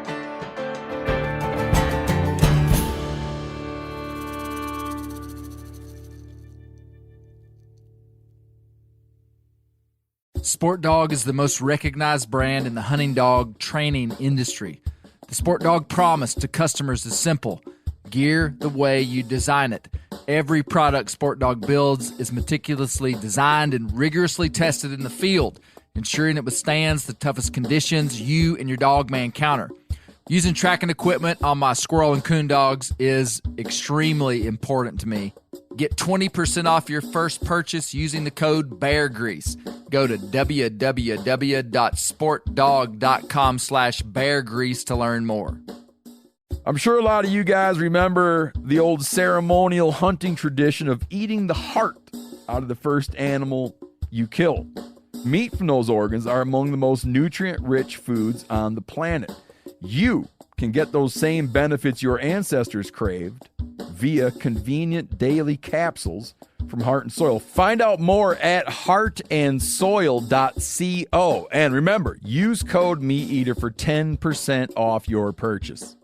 Sport Dog is the most recognized brand in the hunting dog training industry. The Sport Dog promise to customers is simple: gear the way you design it. Every product Sport Dog builds is meticulously designed and rigorously tested in the field, ensuring it withstands the toughest conditions you and your dog may encounter. Using tracking equipment on my squirrel and coon dogs is extremely important to me. Get 20% off your first purchase using the code BEARGREASE. Go to www.sportdog.com/beargrease to learn more. I'm sure a lot of you guys remember the old ceremonial hunting tradition of eating the heart out of the first animal you kill. Meat from those organs are among the most nutrient-rich foods on the planet. You can get those same benefits your ancestors craved via convenient daily capsules from Heart and Soil. Find out more at heartandsoil.co. And remember, use code MeatEater for 10% off your purchase.